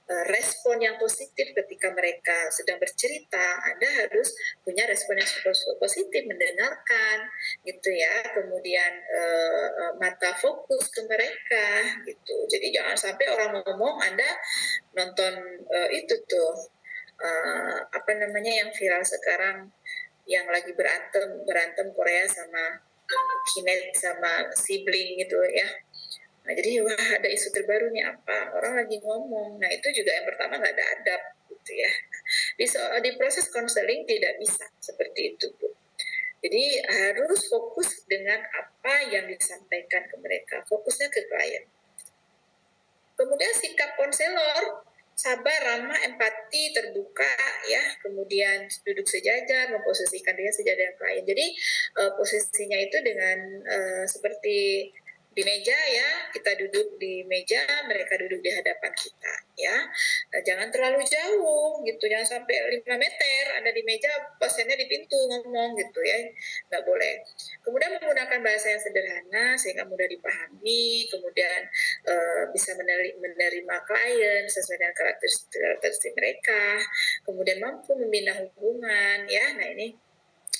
Speaker 1: respon yang positif ketika mereka sedang bercerita. Anda harus punya respon yang positif, mendengarkan, gitu ya. Kemudian mata fokus ke mereka, gitu. Jadi jangan sampai orang ngomong Anda nonton itu tuh yang viral sekarang, yang lagi berantem Korea sama Kinet sama sibling gitu ya. Nah, jadi wah, ada isu terbaru nih apa, orang lagi ngomong. Nah, itu juga yang pertama nggak ada adab, gitu ya. Di proses konseling tidak bisa seperti itu, Bu. Jadi harus fokus dengan apa yang disampaikan ke mereka, fokusnya ke klien. Kemudian sikap konselor, sabar, ramah, empati, terbuka, ya. Kemudian duduk sejajar, memposisikan dia sejajar klien. Jadi posisinya itu dengan seperti di meja, ya, kita duduk di meja, mereka duduk di hadapan kita, ya. Jangan terlalu jauh gitu, jangan sampai 5 meter ada di meja, pasiennya di pintu ngomong gitu ya, nggak boleh. Kemudian menggunakan bahasa yang sederhana sehingga mudah dipahami, kemudian bisa menerima klien sesuai dengan karakteristik mereka, kemudian mampu membina hubungan, ya. Nah, ini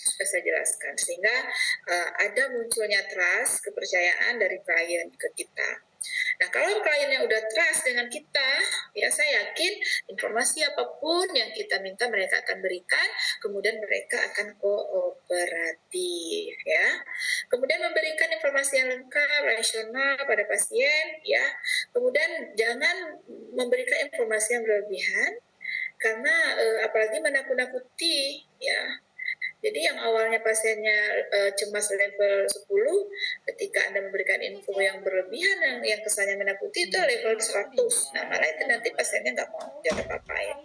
Speaker 1: sudah saya jelaskan, sehingga ada munculnya trust, kepercayaan dari klien ke kita. Nah, kalau kliennya udah trust dengan kita, ya, saya yakin informasi apapun yang kita minta mereka akan berikan, kemudian mereka akan kooperatif, ya. Kemudian memberikan informasi yang lengkap, rasional pada pasien, ya. Kemudian jangan memberikan informasi yang berlebihan, karena apalagi menakut-nakuti, ya. Jadi yang awalnya pasiennya cemas level 10, ketika Anda memberikan info yang berlebihan, yang kesannya menakuti, itu level 100. Nah, malah itu nanti pasiennya nggak mau jangan apa-apain.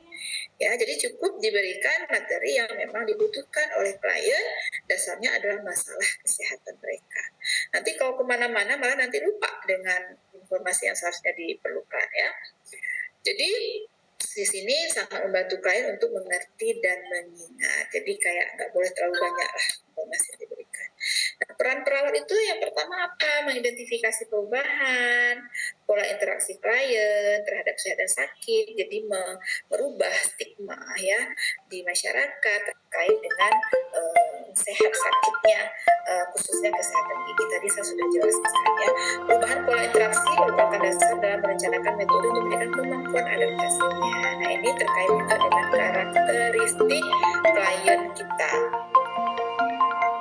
Speaker 1: Ya, jadi cukup diberikan materi yang memang dibutuhkan oleh klien, dasarnya adalah masalah kesehatan mereka. Nanti kalau kemana-mana malah nanti lupa dengan informasi yang seharusnya diperlukan, ya. Jadi di sini sangat membantu klien untuk mengerti dan mengingat. Jadi kayak nggak boleh terlalu banyak lah informasi yang diberikan. Nah, peran perawat itu yang pertama apa? Mengidentifikasi perubahan, pola interaksi klien terhadap sehat dan sakit. Jadi merubah stigma, ya, di masyarakat terkait dengan sehat sakitnya, khususnya kesehatan gigi. Tadi saya sudah jelaskan, ya. Perubahan pola interaksi merupakan dasar dalam merencanakan metode untuk memberikan kemampuan adaptasinya. Nah, ini terkait juga dengan karakteristik klien kita.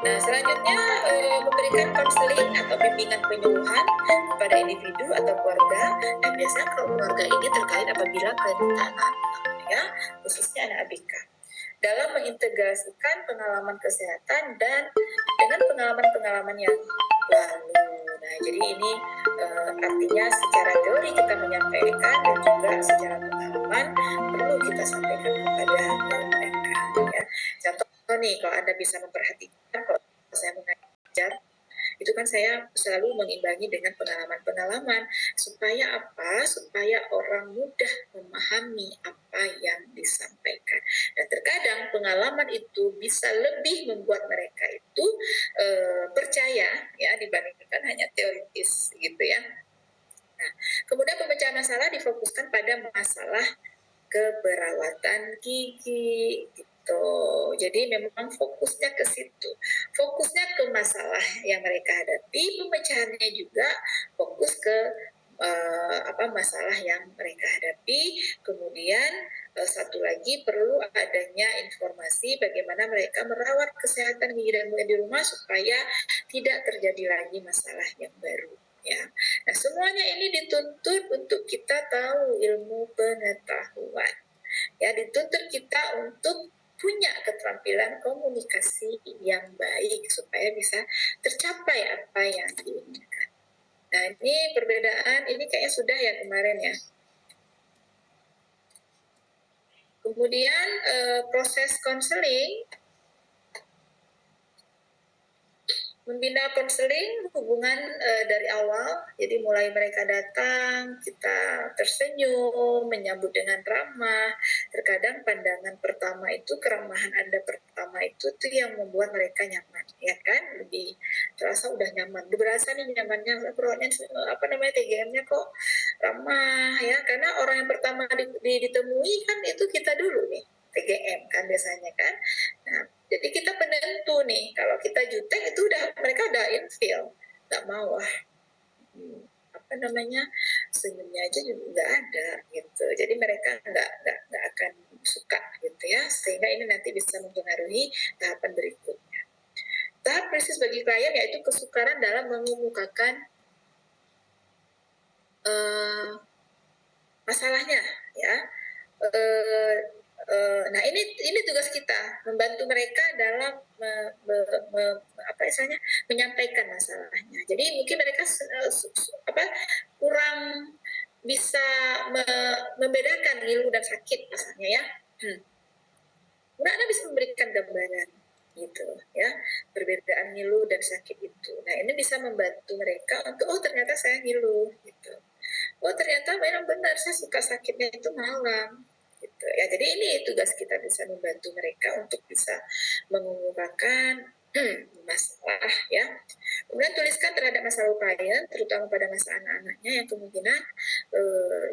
Speaker 1: Nah, selanjutnya memberikan konseling atau bimbingan penyuluhan kepada individu atau keluarga. Dan biasanya kalau keluarga ini terkait apabila klien kita anak-anak, ya, khususnya anak ABK, dalam mengintegrasikan pengalaman kesehatan dan dengan pengalaman-pengalaman yang lalu. Nah, jadi ini artinya secara teori kita menyampaikan dan juga secara pengalaman perlu kita sampaikan kepada mereka, ya. Contoh nih, kalau Anda bisa memperhatikan, kalau saya mengajar, itu kan saya selalu mengimbangi dengan pengalaman-pengalaman pengalaman. Supaya apa? Supaya orang mudah memahami apa yang disampaikan. Dan terkadang pengalaman itu bisa lebih membuat mereka itu percaya ya dibandingkan hanya teoritis gitu ya. Nah, kemudian pemecahan masalah difokuskan pada masalah keperawatan gigi gitu. Jadi memang fokusnya ke situ. Fokusnya ke masalah yang mereka hadapi, pemecahannya juga fokus ke masalah yang mereka hadapi. Kemudian satu lagi perlu adanya informasi bagaimana mereka merawat kesehatan gigi dan mulut di rumah supaya tidak terjadi lagi masalah yang baru. Ya, nah semuanya ini dituntut untuk kita tahu ilmu pengetahuan. Ya, dituntut kita untuk punya keterampilan komunikasi yang baik supaya bisa tercapai apa yang diinginkan. Nah, ini perbedaan, ini kayaknya sudah ya kemarin ya. Kemudian proses konseling, membina konseling hubungan dari awal, jadi mulai mereka datang, kita tersenyum, menyambut dengan ramah. Terkadang pandangan pertama itu, keramahan Anda pertama itu yang membuat mereka nyaman, ya kan? Lebih terasa udah nyaman, berasa nih nyamannya, TGM-nya kok ramah, ya, karena orang yang pertama ditemui kan itu kita dulu nih, TGM kan biasanya kan. Nah, jadi kita penentu nih, kalau kita jutek itu mereka udah infil, nggak mau senyumnya aja juga nggak ada gitu. Jadi mereka nggak akan suka gitu ya, sehingga ini nanti bisa mempengaruhi tahapan berikutnya. Tahap krisis bagi klien yaitu kesukaran dalam mengemukakan masalahnya ya. Nah ini tugas kita, membantu mereka dalam menyampaikan masalahnya. Jadi mungkin mereka kurang bisa membedakan ngilu dan sakit misalnya ya. Kemudian Anda bisa memberikan gambaran gitu ya, perbedaan ngilu dan sakit itu. Nah ini bisa membantu mereka untuk ternyata saya ngilu gitu. Ternyata memang benar saya suka sakitnya itu malam gitu ya. Jadi ini tugas kita, bisa membantu mereka untuk bisa mengungkapkan masalah ya. Kemudian tuliskan terhadap masalah klien, terutama pada masa anak-anaknya yang kemungkinan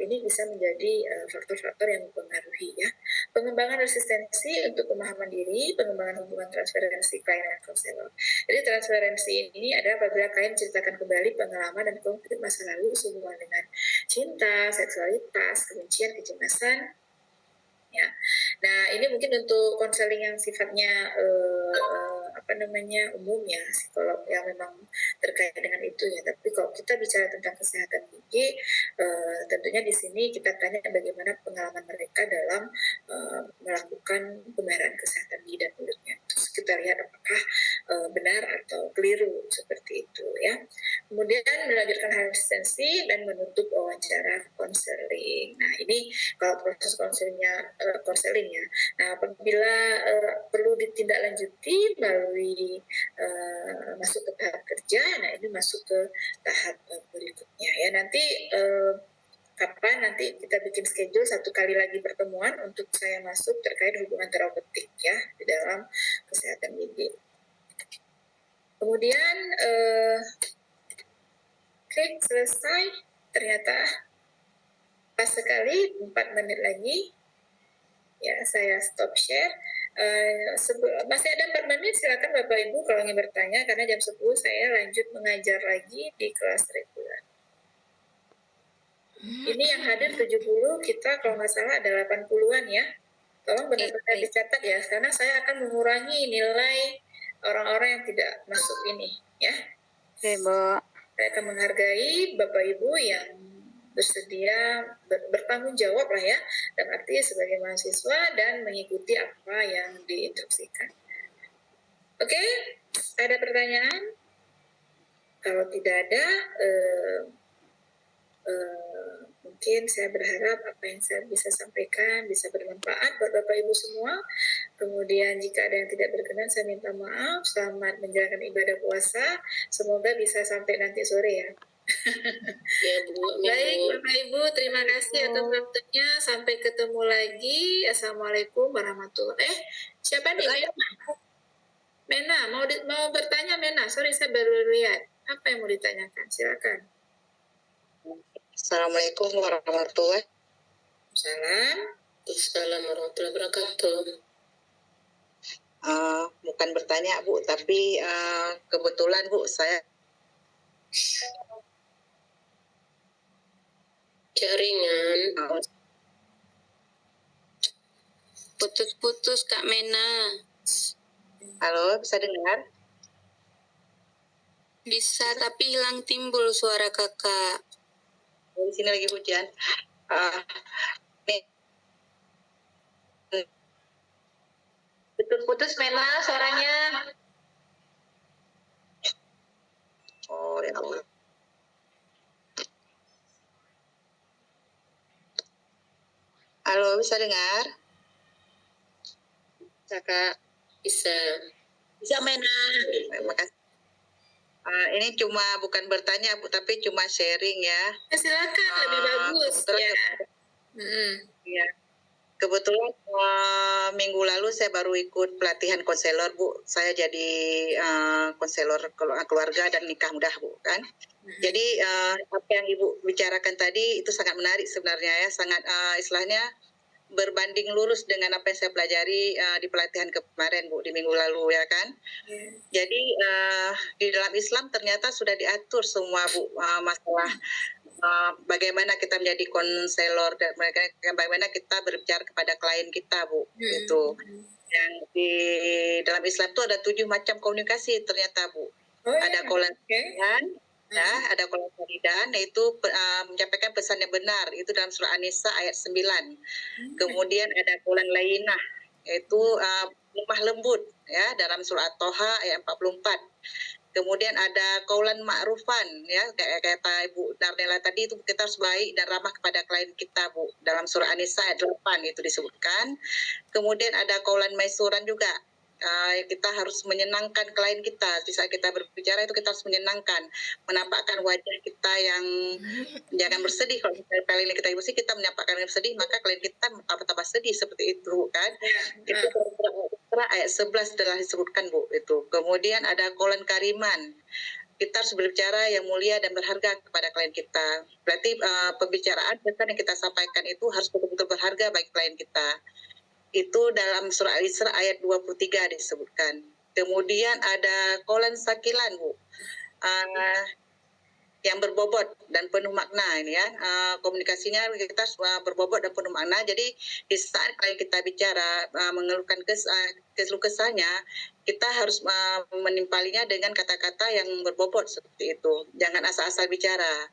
Speaker 1: ini bisa menjadi faktor-faktor yang mempengaruhi ya. Pengembangan resistensi untuk pemahaman diri, pengembangan hubungan transferensi klien dan konselor. Jadi transferensi ini adalah apabila klien menceritakan kembali pengalaman dan konflik masa lalu sehubungan dengan cinta, seksualitas, kebencian, kecemasan. Ya. Nah, ini mungkin untuk konseling yang sifatnya umum ya, psikolog yang memang terkait dengan itu ya. Tapi kalau kita bicara tentang kesehatan gigi, tentunya di sini kita tanya bagaimana pengalaman mereka dalam melakukan pembayaran kesehatan gigi dan mulutnya. Terus kita lihat apakah benar atau keliru seperti itu ya. Kemudian melanjutkan resistensi dan menutup wawancara konseling. Nah, ini kalau proses konseling ya. Nah, apabila perlu ditindaklanjuti melalui masuk ke tahap kerja, nah ini masuk ke tahap berikutnya ya. Nanti kapan nanti kita bikin schedule satu kali lagi pertemuan untuk saya masuk terkait hubungan terapeutik ya di dalam kesehatan gigi. Kemudian oke, selesai. Ternyata pas sekali 4 menit lagi. Ya, saya stop share. Masih ada 4 menit, silakan Bapak Ibu kalau ingin bertanya, karena jam 10 saya lanjut mengajar lagi di kelas reguler. Ini yang hadir 70, kita kalau nggak salah ada 80-an ya. Tolong benar-benar dicatat ya, karena saya akan mengurangi nilai orang-orang yang tidak masuk ini ya.
Speaker 4: Oke, Bu.
Speaker 1: Saya akan menghargai Bapak Ibu yang bersedia bertanggung jawab lah ya, dalam arti sebagai mahasiswa dan mengikuti apa yang diinstruksikan. Oke, ada pertanyaan? Kalau tidak ada, mungkin saya berharap apa yang saya bisa sampaikan bisa bermanfaat buat Bapak Ibu semua. Kemudian jika ada yang tidak berkenan, saya minta maaf. Selamat menjalankan ibadah puasa. Semoga bisa sampai nanti sore ya.
Speaker 2: Ya Bu,
Speaker 1: Baik,
Speaker 2: Bu.
Speaker 1: Bapak Ibu, terima kasih atas waktunya. Sampai ketemu lagi. Assalamualaikum warahmatullahi. Siapa nih? Mena, mau bertanya Mena? Sorry, saya baru lihat. Apa yang mau ditanyakan? Silakan.
Speaker 5: Assalamualaikum warahmatullahi
Speaker 1: Salam.
Speaker 2: Assalamualaikum warahmatullahi wabarakatuh.
Speaker 5: Bukan bertanya Bu, tapi kebetulan Bu saya
Speaker 2: Jaringan.
Speaker 4: Putus-putus Kak Mena.
Speaker 5: halo, bisa dengar?
Speaker 4: Bisa tapi hilang timbul suara kakak.
Speaker 5: Di sini lagi hujan. Nih,
Speaker 1: Putus-putus Mena suaranya.
Speaker 5: oh ya Allah. Halo, bisa dengar?
Speaker 4: Bisa Kak.
Speaker 2: Bisa.
Speaker 5: Bisa Mena. Terima kasih. Ini cuma bukan bertanya Bu, tapi cuma sharing ya.
Speaker 1: Silakan, lebih bagus.
Speaker 5: Kebetulan, ya. Kebetulan minggu lalu saya baru ikut pelatihan konselor Bu. Saya jadi konselor keluarga dan nikah muda Bu kan. Jadi apa yang Ibu bicarakan tadi itu sangat menarik sebenarnya ya, sangat istilahnya berbanding lurus dengan apa yang saya pelajari di pelatihan kemarin Bu, di minggu lalu ya kan. Jadi di dalam Islam ternyata sudah diatur semua Bu, masalah bagaimana kita menjadi konselor dan bagaimana kita berbicara kepada klien kita Bu. Itu yang di dalam Islam itu ada 7 macam komunikasi ternyata Bu. Ada kaulan ya, ada kaulan sadidan, yaitu menyampaikan pesan yang benar, itu dalam surah An-Nisa ayat 9. Kemudian ada kaulan lainah, yaitu lemah lembut ya, dalam surah At-Toha ayat 44. Kemudian ada kaulan ma'rufan ya, kayak kata Ibu Nardela tadi, itu kita harus baik dan ramah kepada klien kita Bu, dalam surah An-Nisa ayat 8 itu disebutkan. Kemudian ada kaulan maisuran juga, kita harus menyenangkan klien kita. Di saat kita berbicara itu kita harus menyenangkan, menampakkan wajah kita yang jangan bersedih. Kalau klien kita bersedih, kita menampakkan yang bersedih, maka klien kita tambah sedih seperti itu kan. Itu ayat 11 telah disebutkan Bu itu. Kemudian ada kaulan kariman. Kita harus berbicara yang mulia dan berharga kepada klien kita. Berarti pembicaraan pesan yang kita sampaikan itu harus betul-betul berharga bagi klien kita. Itu dalam surah Al-Isra ayat 23 disebutkan. Kemudian ada kaulan sakilan Bu, yang berbobot dan penuh makna ini ya, komunikasinya kita berbobot dan penuh makna. Jadi di saat klien kita bicara mengeluhkan keluh kesahnya, kita harus menimpalinya dengan kata-kata yang berbobot seperti itu. Jangan asal-asal bicara.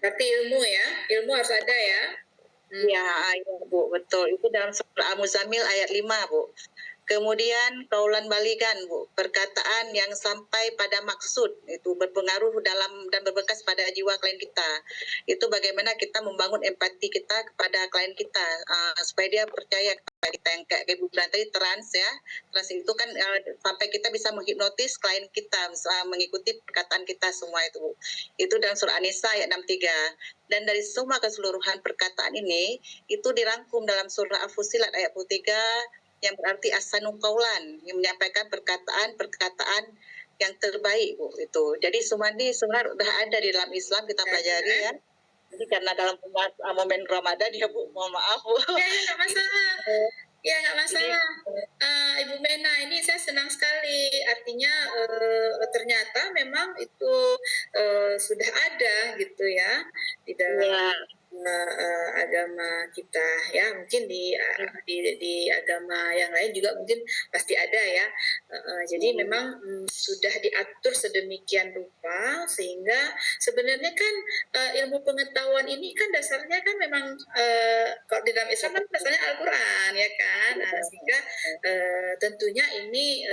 Speaker 1: Berarti ilmu ya, ilmu harus ada ya.
Speaker 5: Ya, Bu, betul. Itu dalam surah Al-Muzammil ayat 5 Bu. Kemudian kaulan baligan Bu, perkataan yang sampai pada maksud, itu berpengaruh dalam dan berbekas pada jiwa klien kita. Itu bagaimana kita membangun empati kita kepada klien kita, supaya dia percaya kepada kita, yang kayak Ibu bilang tadi trans ya. Trans itu kan sampai kita bisa menghipnotis klien kita, mengikuti perkataan kita semua itu Bu. Itu dalam surah An-Nisa ayat 63. Dan dari semua keseluruhan perkataan ini itu dirangkum dalam surah Al-Fussilat ayat 23, yang berarti asanu qaulan, yang menyampaikan perkataan yang terbaik Bu itu. Jadi semua ini sebenarnya sudah ada di dalam Islam, kita pelajari ya. Jadi karena dalam momen Ramadan ya Bu, mohon maaf Bu.
Speaker 1: Ya nggak masalah. Ya nggak masalah. Ibu Mena, ini saya senang sekali. Artinya ternyata memang itu sudah ada gitu ya di dalam agama kita ya. Mungkin di agama yang lain juga mungkin pasti ada ya. Jadi memang sudah diatur sedemikian rupa sehingga sebenarnya kan ilmu pengetahuan ini kan dasarnya kan memang kalau di dalam Islam kan dasarnya Al-Quran ya kan. Sehingga tentunya ini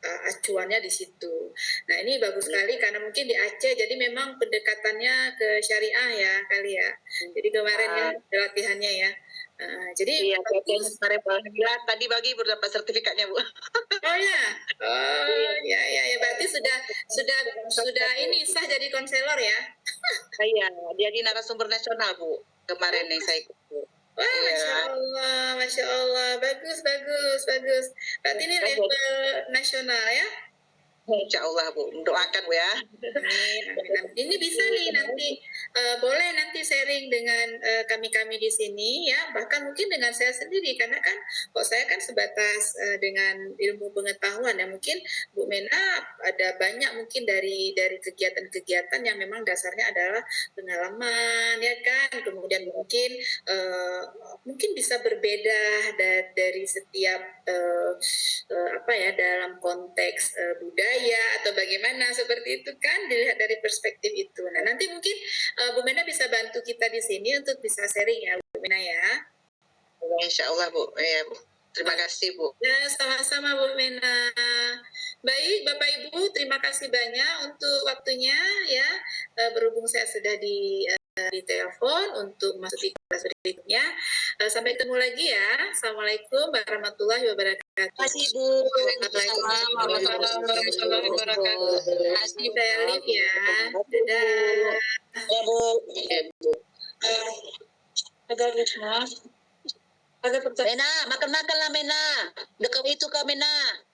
Speaker 1: acuannya di situ. Nah ini bagus sekali karena mungkin di Aceh jadi memang pendekatannya ke syariah ya kali ya. Jadi kemarin ya latihannya ya. Jadi
Speaker 5: iya, kemarin tadi pagi baru dapat sertifikatnya Bu.
Speaker 1: Oh ya, oh ya, berarti sudah ini sah jadi konselor ya?
Speaker 5: Iya, jadi narasumber nasional Bu. Kemarin yang saya ikut Bu.
Speaker 1: Wah,
Speaker 5: Iya.
Speaker 1: Masya Allah, bagus. Berarti ini level nasional ya?
Speaker 5: Insya Allah Bu, doakan Bu ya.
Speaker 1: Amin. Ini bisa nih nanti boleh nanti sharing dengan kami di sini ya, bahkan mungkin dengan saya sendiri karena kan kok saya kan sebatas dengan ilmu pengetahuan ya, mungkin Bu Mena ada banyak mungkin dari kegiatan-kegiatan yang memang dasarnya adalah pengalaman ya kan, kemudian mungkin bisa berbeda dari setiap apa ya dalam konteks budaya atau bagaimana seperti itu kan, dilihat dari perspektif itu. Nah nanti mungkin Bu Mena bisa bantu kita di sini untuk bisa sharing ya Bu Mena ya.
Speaker 5: Insya Allah Bu. Ya Bu. Terima kasih Bu.
Speaker 1: Ya sama-sama Bu Mena. Baik Bapak Ibu, terima kasih banyak untuk waktunya ya. Berhubung saya sudah di telepon untuk masuk di kelas berikutnya. Sampai ketemu lagi ya. Assalamualaikum warahmatullahi wabarakatuh.
Speaker 5: Terima kasih Bu.
Speaker 4: Waalaikumsalam warahmatullahi wabarakatuh.
Speaker 1: Terima kasih saya live ya. Dadah.
Speaker 5: Ya Bu.
Speaker 2: Ya, Bu.
Speaker 5: Mena, makan lah Mena. Udah kau itu kau Mena.